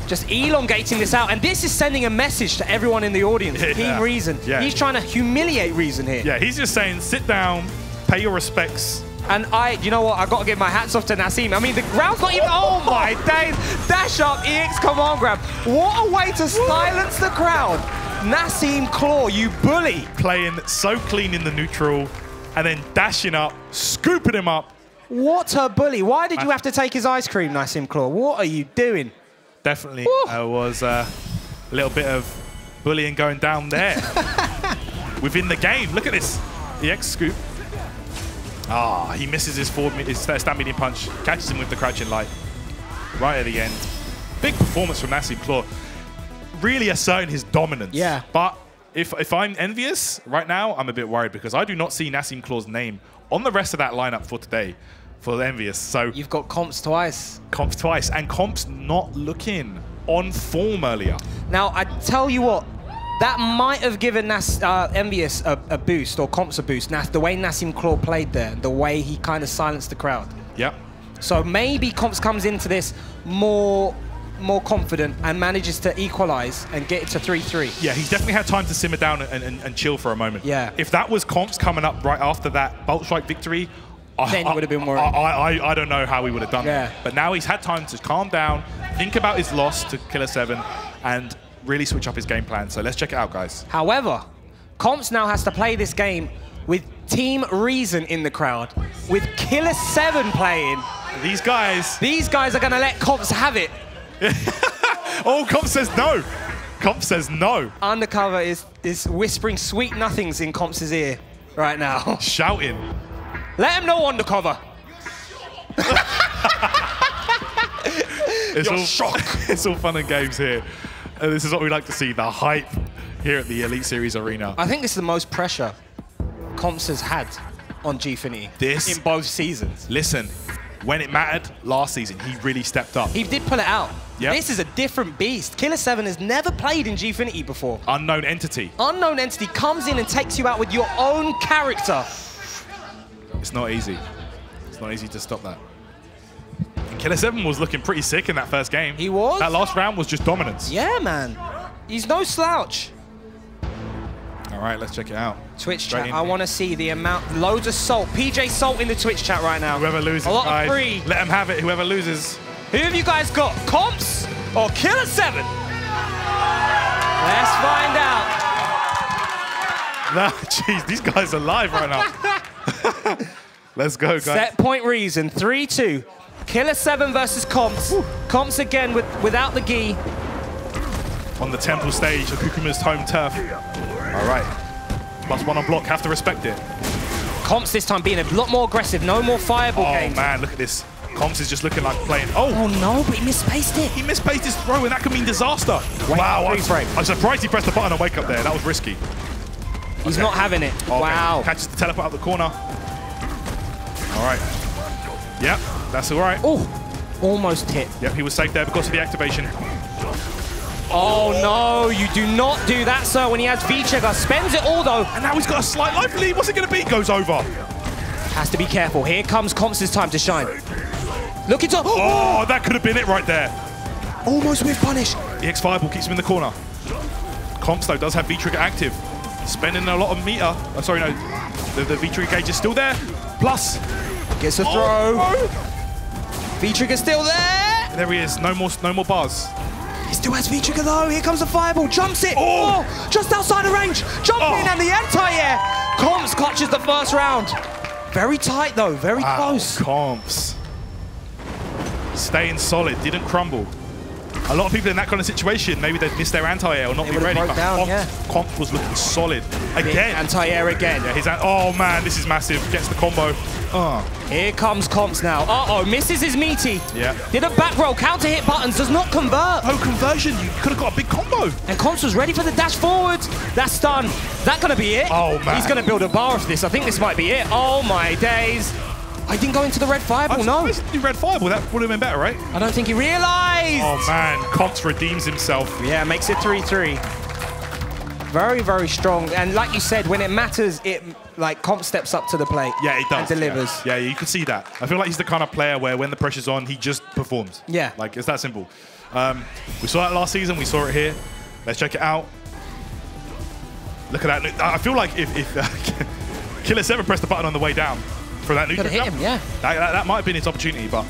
Just elongating this out. And this is sending a message to everyone in the audience. Yeah. Team Reason. Yeah. He's trying to humiliate Reason here. Yeah, he's just saying, sit down, pay your respects. And you know what? I've got to give my hats off to Nassim. I mean, the ground's not even... Oh, my days. Dash up, EX command grab. What a way to silence the crowd. Nassim-Claw, you bully. Playing so clean in the neutral and then dashing up, scooping him up. What a bully. Why did you have to take his ice cream, Nassim-Claw? What are you doing? Definitely was a little bit of bullying going down there. Within the game. Look at this. EX scoop. Ah, he misses his stand medium punch, catches him with the crouching light right at the end. Big performance from Nassim-Claw. Really asserting his dominance. Yeah. But if I'm Envyus right now, I'm a bit worried because I do not see Nassim-Claw's name on the rest of that lineup for today for Envyus. So you've got Confz twice. Confz twice, and Confz not looking on form earlier. Now, I tell you what, that might have given Envyus a boost, or Confz a boost. The way Nassim-Claw played there, the way he kind of silenced the crowd. Yep. So maybe Confz comes into this more confident and manages to equalize and get it to 3-3. Yeah, he's definitely had time to simmer down and chill for a moment. Yeah. If that was Confz coming up right after that Boltstrike victory, then he would have been worried. I don't know how he would have done Yeah. that. But now he's had time to calm down, think about his loss to Killer 7, and really switch up his game plan. So let's check it out, guys. However, Confz now has to play this game with Team Reason in the crowd, with Killer 7 playing. These guys are going to let Confz have it. Oh, Confz says no. Confz says no. Undercover is whispering sweet nothings in Confz's ear right now. Shouting. Let him know, Undercover. It's all fun and games here. And this is what we like to see, the hype here at the Elite Series Arena. I think this is the most pressure Confz has had on Gfinity in both seasons. Listen, when it mattered last season, he really stepped up. He did pull it out. Yep. This is a different beast. Killer 7 has never played in Gfinity before. Unknown entity. Unknown entity comes in and takes you out with your own character. It's not easy. It's not easy to stop that. And Killer 7 was looking pretty sick in that first game. He was? That last round was just dominance. Yeah, man. He's no slouch. All right, let's check it out. Twitch chat, I want to see the amount, loads of salt. PJ Salt in the Twitch chat right now. Whoever loses, a lot guys, of free. Let him have it, whoever loses. Who have you guys got, Confz or Killer 7? Let's find out. No, jeez, these guys are live right now. Let's go, guys. Set point Reason, 3-2. Killer 7 versus Confz. Confz again without the gi. On the temple stage of Kukuma's home turf. All right. +1 on block, have to respect it. Confz this time being a lot more aggressive, no more fireball games. Oh man, look at this. Confz is just looking like playing. Oh no, but he misspaced it. He misspaced his throw, and that could mean disaster. Wait, wow, I'm surprised he pressed the button on wake up there. That was risky. He's not having it. Okay. Wow. Catches the teleport out the corner. All right. Yep, that's all right. Oh, almost hit. Yep, he was safe there because of the activation. Oh no, you do not do that, sir, when he has V-Trigger. Spends it all though. And now he's got a slight life lead. What's it going to be? Goes over. Has to be careful. Here comes Confz's time to shine. Look into... Oh, that could have been it right there. Almost with punish. EX Fireball keeps him in the corner. Confz, though, does have V-Trigger active. spending a lot of meter. Oh, sorry, no. The V-trigger gauge is still there. Plus, gets a throw. V-trigger still there. There he is. No more bars. He still has V-trigger though. Here comes the fireball. Jumps it. Oh, just outside the range. Jumping and the anti-air. Confz clutches the first round. Very tight though. Very close. Confz. Staying solid. Didn't crumble. A lot of people in that kind of situation, maybe they'd miss their anti-air or not be ready. But Confz was looking solid. Again. Anti-air again. Yeah, oh man, this is massive. Gets the combo. Here comes Confz now. Uh-oh, misses his meaty. Yeah. Did a back roll, counter hit buttons, does not convert. No conversion, you could have got a big combo. And Confz was ready for the dash forward. That's done. Is that gonna be it? Oh man. He's gonna build a bar of this. I think this might be it. Oh my days. I didn't go into the red fireball, no. Red fireball, that would have been better, right? I don't think he realized. Oh man, Confz redeems himself. Yeah, makes it 3-3. Very, very strong. And like you said, when it matters, Confz steps up to the plate. Yeah, he does. And delivers. Yeah, you can see that. I feel like he's the kind of player where when the pressure's on, he just performs. Yeah. Like, it's that simple. We saw that last season. We saw it here. Let's check it out. Look at that. I feel like if Killer 7 pressed the button on the way down for that could have hit him, yeah. That might have been his opportunity, but...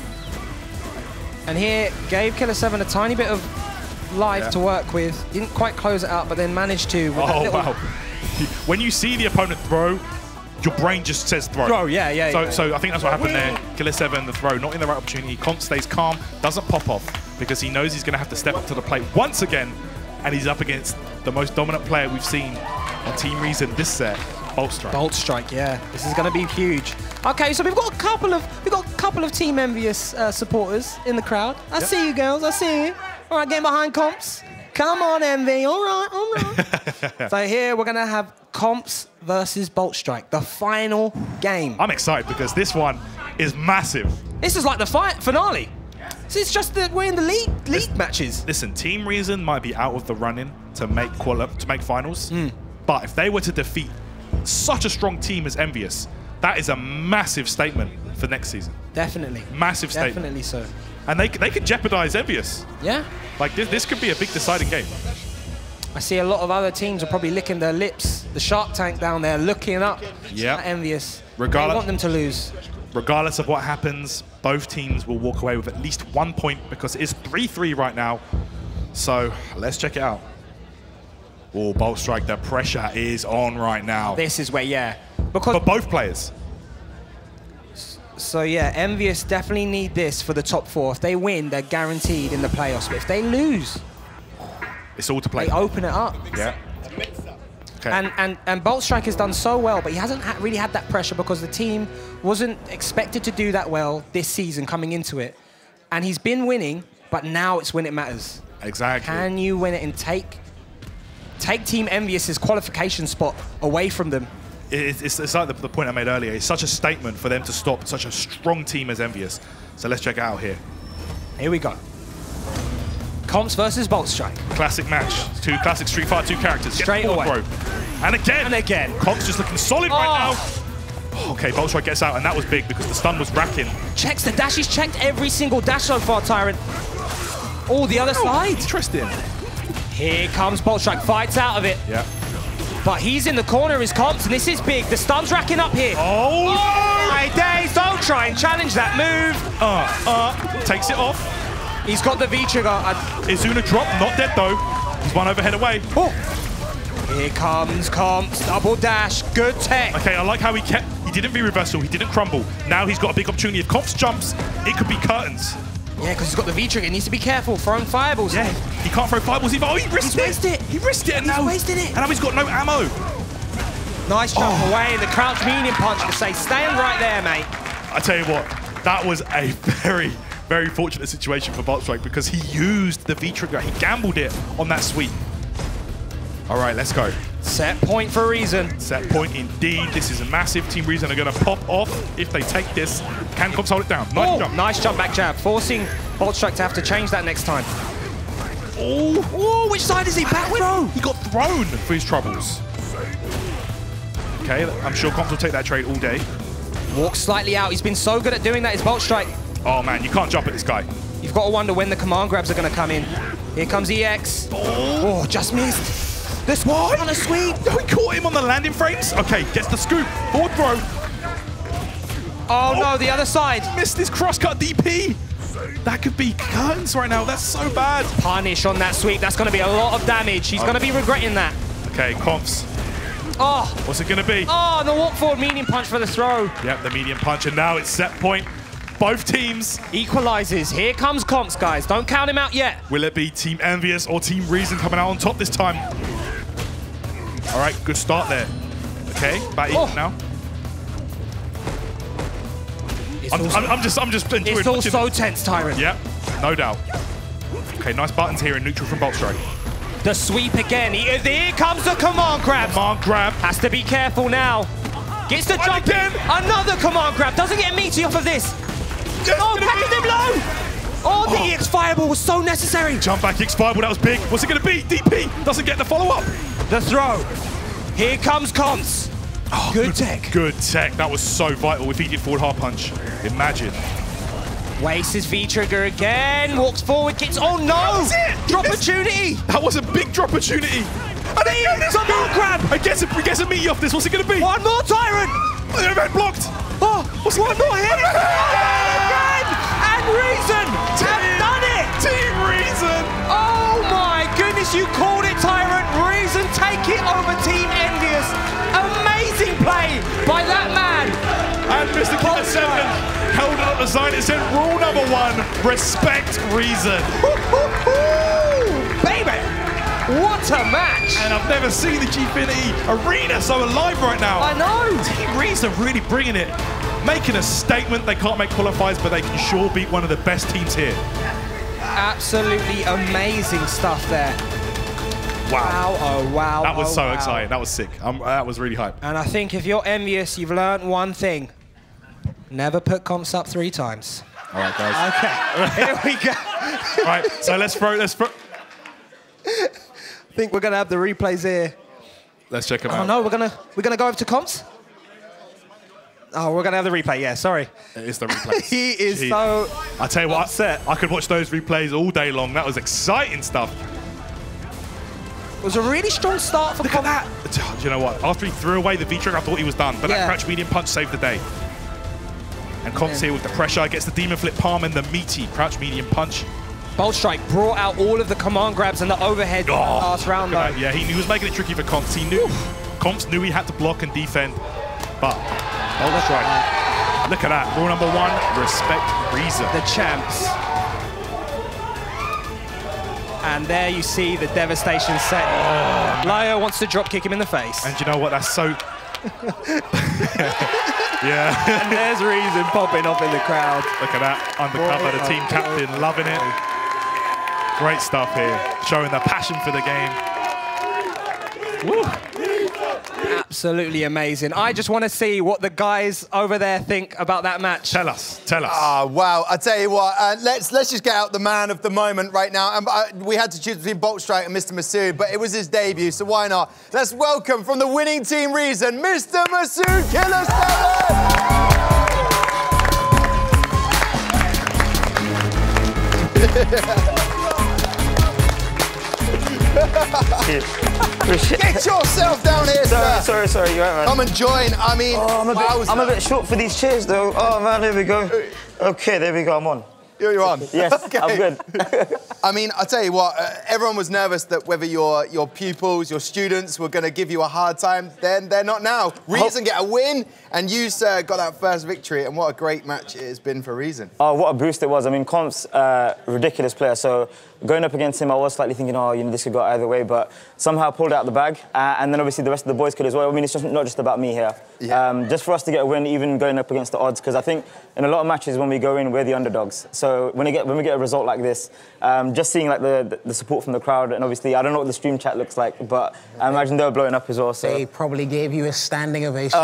And here, gave Killer 7 a tiny bit of life to work with. Didn't quite close it out, but then managed to. Oh, wow. When you see the opponent throw, your brain just says throw. Throw, yeah. So I think that's what happened there. Killer 7, the throw, not in the right opportunity. Confz stays calm, doesn't pop off, because he knows he's going to have to step up to the plate once again, and he's up against the most dominant player we've seen on Team Reason this set, Boltstrike. Boltstrike, yeah. This is going to be huge. Okay, so we've got a couple of Team Envyus supporters in the crowd. I see you girls, I see you. All right, getting behind Confz. Come on, Envy. All right. So here we're going to have Confz versus Boltstrike, the final game. I'm excited because this one is massive. This is like the finale. So it's just that we're in the league matches. Listen, Team Reason might be out of the running to make finals, but if they were to defeat such a strong team as Envyus, that is a massive statement for next season. Definitely. Massive statement. Definitely so. And they could jeopardize Envyus. Yeah. Like, this could be a big deciding game. I see a lot of other teams are probably licking their lips. The Shark Tank down there looking up at Envyus. They want them to lose. Regardless of what happens, both teams will walk away with at least 1 point because it's 3-3 right now. So let's check it out. Oh, Boltstrike, the pressure is on right now. This is where, for both players. So yeah, Envyus definitely need this for the top 4. If they win, they're guaranteed in the playoffs. But if they lose, it's all to play. They open it up. Yeah. Okay. And Boltstrike has done so well, but he hasn't really had that pressure because the team wasn't expected to do that well this season coming into it. And he's been winning, but now it's when it matters. Exactly. Can you win it and take Team Envyus's qualification spot away from them? It's like the point I made earlier. It's such a statement for them to stop such a strong team as Envyus. So let's check it out here. Here we go. Confz versus Boltstrike. Classic match. Two classic Street Fighter 2 characters. Straight away. Throw. And again. And again. Confz just looking solid right now. Okay, Boltstrike gets out, and that was big because the stun was racking. Checks the dash. He's checked every single dash so far, Tyrant. Oh, the other side. Interesting. Here comes Boltstrike. Fights out of it. Yeah. But he's in the corner, is Confz, and this is big. The stun's racking up here. Oh my days. Don't try and challenge that move. Takes it off. He's got the V-trigger. Izuna drop, not dead though. He's one overhead away. Oh. Here comes Confz, double dash, good tech. Okay, I like how he didn't V-reversal, he didn't crumble. Now he's got a big opportunity. If Confz jumps, it could be curtains. Yeah, because he's got the V-trigger. He needs to be careful throwing fireballs. Yeah, he can't throw fireballs either. Oh, he risked it. He risked it, and now he's wasted it. And now he's got no ammo. Nice jump away, and the crouch medium punch to say, stand right there, mate. I tell you what, that was a very, very fortunate situation for Boltstrike because he used the V-trigger. He gambled it on that sweep. All right, let's go. Set point for Reason. Set point indeed. This is a massive. Team Reason are going to pop off if they take this. Can Confz hold it down? Nice jump. Nice jump back jab, forcing Boltstrike to have to change that next time. Oh, which side is he back with? He got thrown for his troubles. Okay, I'm sure Confz will take that trade all day. Walks slightly out. He's been so good at doing that, is Boltstrike. Oh man, you can't jump at this guy. You've got to wonder when the command grabs are going to come in. Here comes EX. Oh, just missed. This what? On a sweep. No, he caught him on the landing frames. Okay, gets the scoop. Forward throw. Oh no, the other side. Missed his cross-cut DP. That could be curtains right now. That's so bad. Punish on that sweep. That's going to be a lot of damage. He's going to be regretting that. Okay, Confz. Oh. What's it going to be? Oh, the walk forward medium punch for the throw. Yep, the medium punch, and now it's set point. Both teams. Equalizes. Here comes Confz, guys. Don't count him out yet. Will it be Team Envyus or Team Reason coming out on top this time? All right, good start there. Okay, about even now. I'm just enjoying It's all watching so it. tense, Tyrant. Yep, no doubt. Okay, nice buttons here in neutral from Boltstrike. The sweep again. Here comes the command grab. Command grab. Has to be careful now. Gets the jump in. Another command grab. Doesn't get meaty off of this. Oh, catches him low. Oh, the EX fireball was so necessary. Jump back EX fireball, that was big. What's it going to be? DP doesn't get the follow-up. The throw. Here comes Confz. Oh, good tech. Good tech. That was so vital if he did forward hard punch. Imagine. Wastes his V-trigger again. Walks forward, gets... Oh, no! That was it! Drop opportunity! That was a big drop opportunity. And then come on, grab! He gets a meaty off this. What's it going to be? One more, Tyrant! The event blocked. Oh, what's one more hit? Again! And Reason have done it! Team Reason! Oh, my goodness, you called it, Tyrant. Reason take it over Team Envyus. Amazing play by that man. And Mr. Killer7 held it up the sign. It said rule number 1, respect Reason. Baby, what a match. And I've never seen the Gfinity arena so alive right now. I know. Team Reason really bringing it. Making a statement. They can't make qualifiers, but they can sure beat one of the best teams here. Absolutely amazing stuff there. Wow. Oh, wow. That was so exciting. That was sick. That was really hype. And I think if you're Envyus, you've learned one thing. Never put Confz up 3 times. All right, guys. Okay, here we go. All right, so let's throw. I think we're gonna have the replays here. Let's check them Oh out. no, we're gonna go over to Confz. Oh, we're gonna have the replay. Yeah, sorry. It's the replay. He is so. I tell you what, upset. I could watch those replays all day long. That was exciting stuff. It was a really strong start for Look at that. Do you know what? After he threw away the V-trigger, I thought he was done. But that crouch medium punch saved the day. And Confz here with the pressure, gets the demon flip palm and the meaty crouch medium punch. Boltstrike brought out all of the command grabs and the overhead last round though. Yeah, he was making it tricky for Confz. He knew Confz knew he had to block and defend. But Boltstrike, look at that. Rule number 1, respect Reason. The champs. And there you see the devastation set. Layo wants to drop kick him in the face. And you know what? That's so. Yeah. And there's Reason popping off in the crowd. Look at that. Undercover, the team captain, loving it. Great stuff here. Showing the passion for the game. Woo. Absolutely amazing. I just want to see what the guys over there think about that match. Tell us. Tell us. Oh, wow. I tell you what, let's just get out the man of the moment right now. We had to choose between Boltstrike and Mr. Masood, but it was his debut, so why not? Let's welcome from the winning Team Reason, Mr. Masood Killer7! Get yourself down here, sir. Sorry, you're right, man. Come and join. I mean, I'm a bit short for these chairs, though. Oh, man, there we go. Okay, there we go, I'm on. You're on? Yes, okay. I'm good. I mean, I'll tell you what, everyone was nervous that whether your pupils, your students were going to give you a hard time. Then they're not now. Reason get a win, and you, sir, got that first victory, and what a great match it has been for Reason. Oh, what a boost it was. I mean, Confz, ridiculous player, so going up against him, I was slightly thinking, oh, this could go either way, but somehow pulled out the bag, and then obviously the rest of the boys could as well. I mean, it's just not just about me here. Yeah. Just for us to get a win, even going up against the odds, because I think in a lot of matches when we go in, we're the underdogs. So when we get a result like this, just seeing like the support from the crowd, and obviously I don't know what the stream chat looks like, but I imagine they were blowing up as well. So they probably gave you a standing ovation.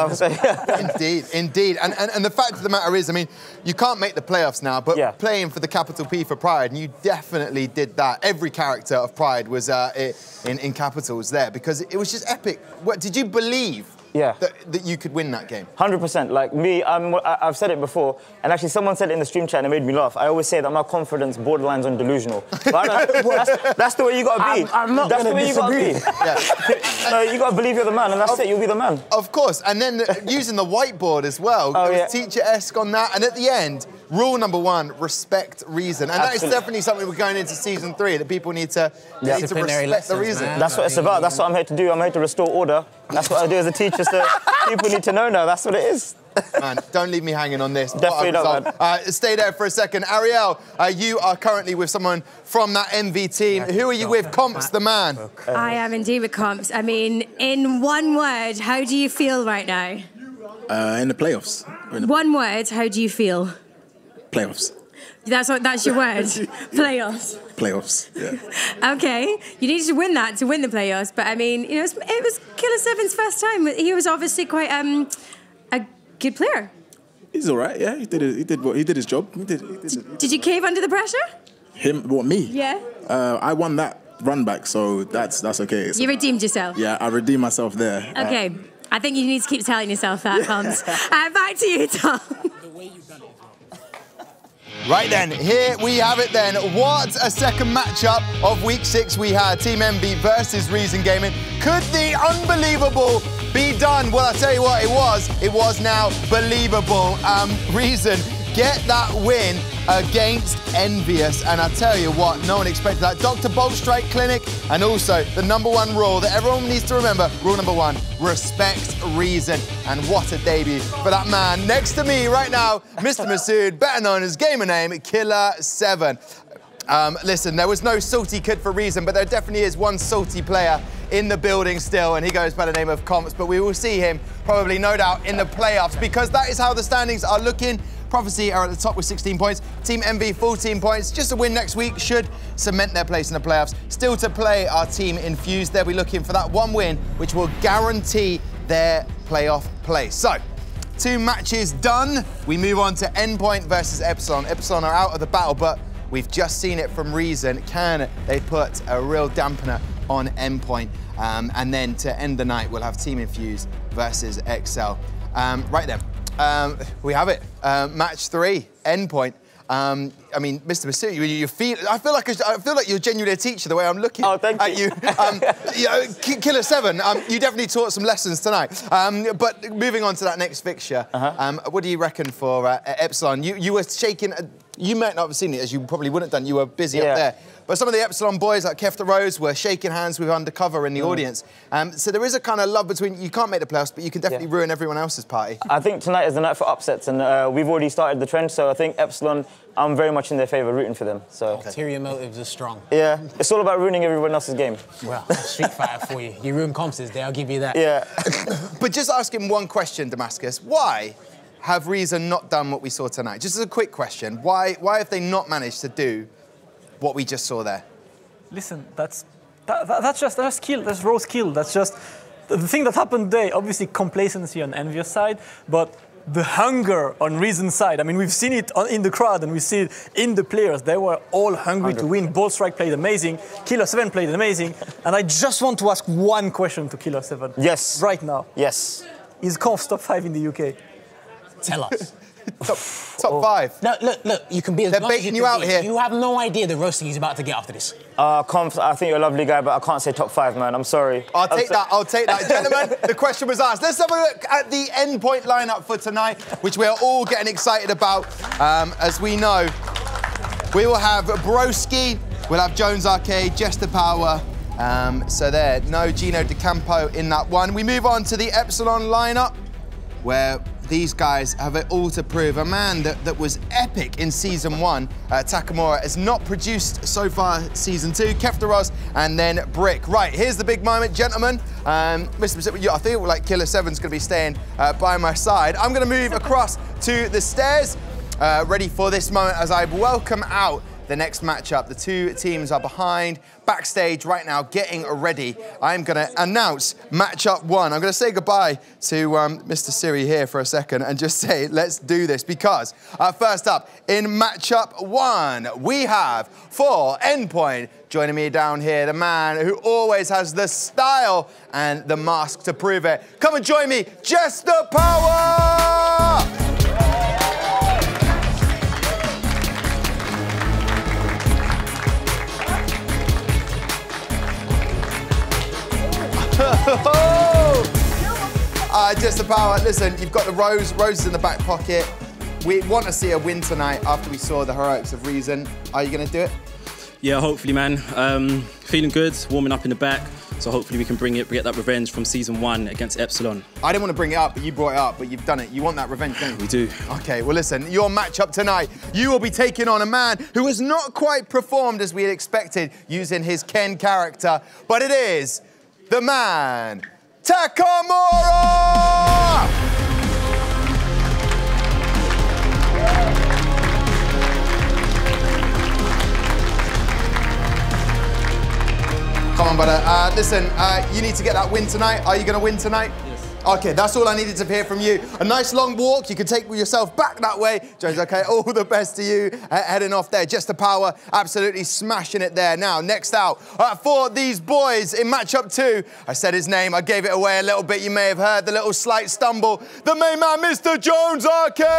Indeed. And the fact of the matter is, I mean, you can't make the playoffs now, but playing for the capital P for Pride, and you definitely did that. Every character of Pride was in capitals there because it was just epic. What did you believe Yeah. that you could win that game? 100%. Like me, I've said it before, and actually someone said it in the stream chat and it made me laugh. I always say that my confidence borderlines on delusional. But I don't, that's the way you gotta be. I'm not That's the gonna way you gotta disagree. be. Yeah. No, you gotta believe you're the man, and that's it. You'll be the man. Of course, and then using the whiteboard as well. Oh, it was teacher-esque on that, and at the end, rule number 1: respect reason, and that is definitely something we're going into season 3 that people need to respect the reason. Man. That's what it's about. That's what I'm here to do. I'm here to restore order. That's what I do as a teacher. So people need to know now. That's what it is. Man, don't leave me hanging on this. Definitely not, man. Stay there for a second. Ariel, you are currently with someone from that MV team. Who are you with? Confz, the man. I am indeed with Confz. I mean, in one word, how do you feel right now? In the playoffs. One word, how do you feel? Playoffs. That's your word? Playoffs. Playoffs, yeah. Okay, you need to win that to win the playoffs. But I mean, you know, it was Killer7's first time. He was obviously quite a good player. He's all right, yeah. He did his job. Did you cave under the pressure? Him? What, me? Yeah. I won that run back, so that's okay. You redeemed yourself. Yeah, I redeemed myself there. Okay, I think you need to keep telling yourself that, Confz. Back to you, Tom. Right then, here we have it then. What a second matchup of week 6 we had. Team Envy versus Reason Gaming. Could the unbelievable be done? Well, I tell you what, it was now believable. Reason get that win against Envyus. And I tell you what, no one expected that. Dr. Boltstrike Clinic, and also the #1 rule that everyone needs to remember, rule number 1, respect Reason. And what a debut for that man next to me right now, Mr. Masood, better known as gamer name Killer7. Listen, there was no salty kid for Reason, but there definitely is one salty player in the building still, and he goes by the name of Confz, but we will see him probably, no doubt, in the playoffs, because that is how the standings are looking. Prophecy are at the top with 16 points. Team Envy, 14 points. Just a win next week should cement their place in the playoffs. Still to play our team Infuse. They'll be looking for that one win, which will guarantee their playoff place. So, 2 matches done. We move on to Endpoint versus Epsilon. Epsilon are out of the battle, but we've just seen it from Reason. Can they put a real dampener on Endpoint? And then to end the night, we'll have Team Infuse versus Excel. Right then. We have it. Match 3, Endpoint. I mean, Mr. Masood, I feel like you're genuinely a teacher the way I'm looking at you. Killer7, you definitely taught some lessons tonight. But moving on to that next fixture, what do you reckon for Epsilon? You were shaking. You might not have seen it, as you probably wouldn't have done. You were busy up there. But some of the Epsilon boys, like Kefta Rose, were shaking hands with Undercover in the audience. So there is a kind of love between, you can't make the playoffs, but you can definitely ruin everyone else's party. I think tonight is the night for upsets, and we've already started the trend, so I think Epsilon, I'm very much in their favour, rooting for them. So Ulterior motives are strong. Yeah, it's all about ruining everyone else's game. Well, Street Fighter for you. You ruined Confz's day, I'll give you that. Yeah. But just asking one question, Damascus. Why have Reason not done what we saw tonight? Just as a quick question, why have they not managed to do what we just saw there? Listen, that's just skill. That's raw skill. That's just the thing that happened today. Obviously, complacency on Envy's side, but the hunger on Reason's side. I mean, we've seen it in the crowd, and we see it in the players. They were all hungry to win. Boltstrike played amazing. Killer7 played amazing. And I just want to ask one question to Killer7. Yes. Right now. Yes. Is Confz top 5 in the UK? Tell us. Top 5. No, look, you can be as They're blunt as baiting you you can out be. here. You have no idea the roasting he's about to get after this. Confz, I think you're a lovely guy, but I can't say top 5, man. I'm sorry. I'll take that. Gentlemen, the question was asked. Let's have a look at the Endpoint lineup for tonight, which we are all getting excited about. As we know, we will have Broski, we'll have Jones Arcade, Jester Power. So there, no Gino DeCampo in that one. We move on to the Epsilon lineup, where these guys have it all to prove. A man that was epic in Season 1, Takamura, has not produced so far Season 2, Kefta Ross, and then Brick. Right, here's the big moment, gentlemen. Mr. I feel like Killer7's gonna be staying by my side. I'm gonna move across to the stairs, ready for this moment as I welcome out the next matchup. The two teams are behind, backstage right now, getting ready. I'm going to announce matchup 1. I'm going to say goodbye to Mr. Siri here for a second and just say, let's do this, because first up, in matchup 1, we have for Endpoint, joining me down here, the man who always has the style and the mask to prove it. Come and join me, Just the Power! Just the Power. Listen, you've got the roses in the back pocket. We want to see a win tonight after we saw the heroics of Reason. Are you going to do it? Yeah, hopefully, man. Feeling good, warming up in the back. So hopefully we can get that revenge from season 1 against Epsilon. I didn't want to bring it up, but you brought it up, but you've done it. You want that revenge, don't you? We do. Okay, well listen, your matchup tonight, you will be taking on a man who has not quite performed as we had expected using his Ken character, but it is the man, Takamura! Come on, brother. Listen, you need to get that win tonight. Are you going to win tonight? Yes. Okay, that's all I needed to hear from you. A nice long walk. You can take yourself back that way. Jones, okay, all the best to you. Heading off there. Just the Power, absolutely smashing it there. Now, next out for these boys in matchup 2. I said his name. I gave it away a little bit. You may have heard the little slight stumble. The main man, Mr. Jones Arcade!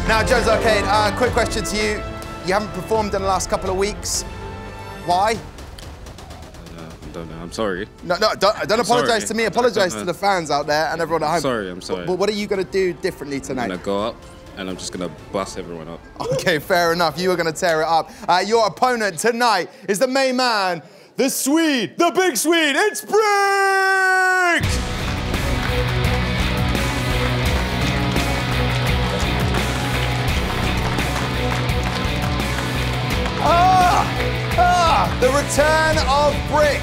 Now, Jones Arcade, quick question to you. You haven't performed in the last couple of weeks. Why? I don't know. I'm sorry. No, don't apologise to me. Apologise to the fans out there and everyone at home. I'm sorry. But what are you going to do differently tonight? I'm going to go up and I'm just going to bust everyone up. Okay, fair enough. You are going to tear it up. Your opponent tonight is the main man, the Swede, the big Swede. It's Brick! The return of Brick.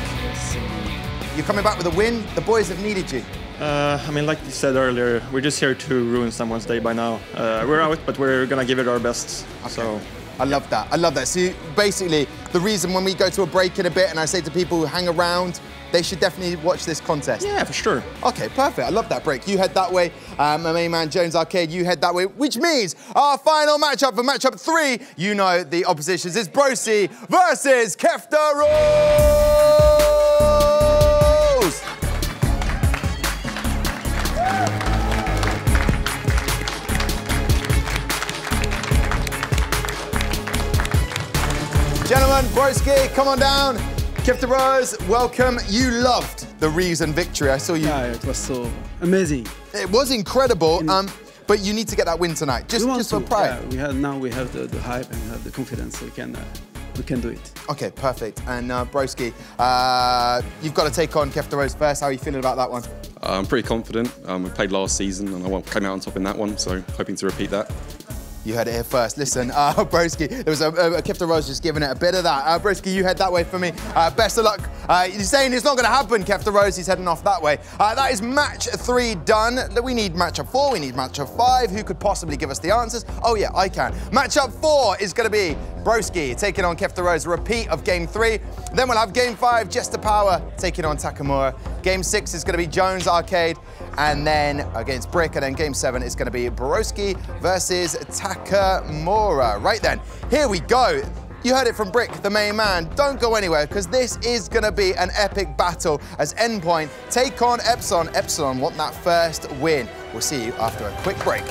You're coming back with a win. The boys have needed you. I mean, like you said earlier, we're just here to ruin someone's day by now. We're out, but we're gonna give it our best. Okay. So. I love that. I love that. So basically, the reason when we go to a break in a bit and I say to people who hang around, they should definitely watch this contest. Yeah, for sure. Okay, perfect. I love that, Brick. You head that way. My main man, Jones Arcade, you head that way, which means our final matchup for matchup 3, you know the oppositions, is Brosi versus Keftaros! Gentlemen, Broski, come on down. Keftaros, welcome. You loved the Reason victory. I saw you. Yeah, it was so amazing. It was incredible, but you need to get that win tonight, just for pride. Yeah, we have the hype and have the confidence, so we can do it. Okay, perfect. And Broski, you've got to take on Keftaros first. How are you feeling about that one? I'm pretty confident. We played last season and I came out on top in that one, so hoping to repeat that. You heard it here first. Listen, Broski, there was a Keftaros just giving it a bit of that. Broski, you head that way for me. Best of luck. He's saying it's not going to happen, Keftaros. He's heading off that way. That is match 3 done. We need matchup 4. We need matchup 5. Who could possibly give us the answers? Oh, yeah, I can. Matchup 4 is going to be Broski taking on Keftaros. Repeat of game 3. Then we'll have game 5, Just the Power, taking on Takamura. Game 6 is going to be Jones Arcade. And then against Brick, and then game 7 is going to be Broski versus Takamura. Right then, here we go. You heard it from Brick, the main man. Don't go anywhere, because this is going to be an epic battle as Endpoint take on Epsilon. Epsilon want that first win. We'll see you after a quick break.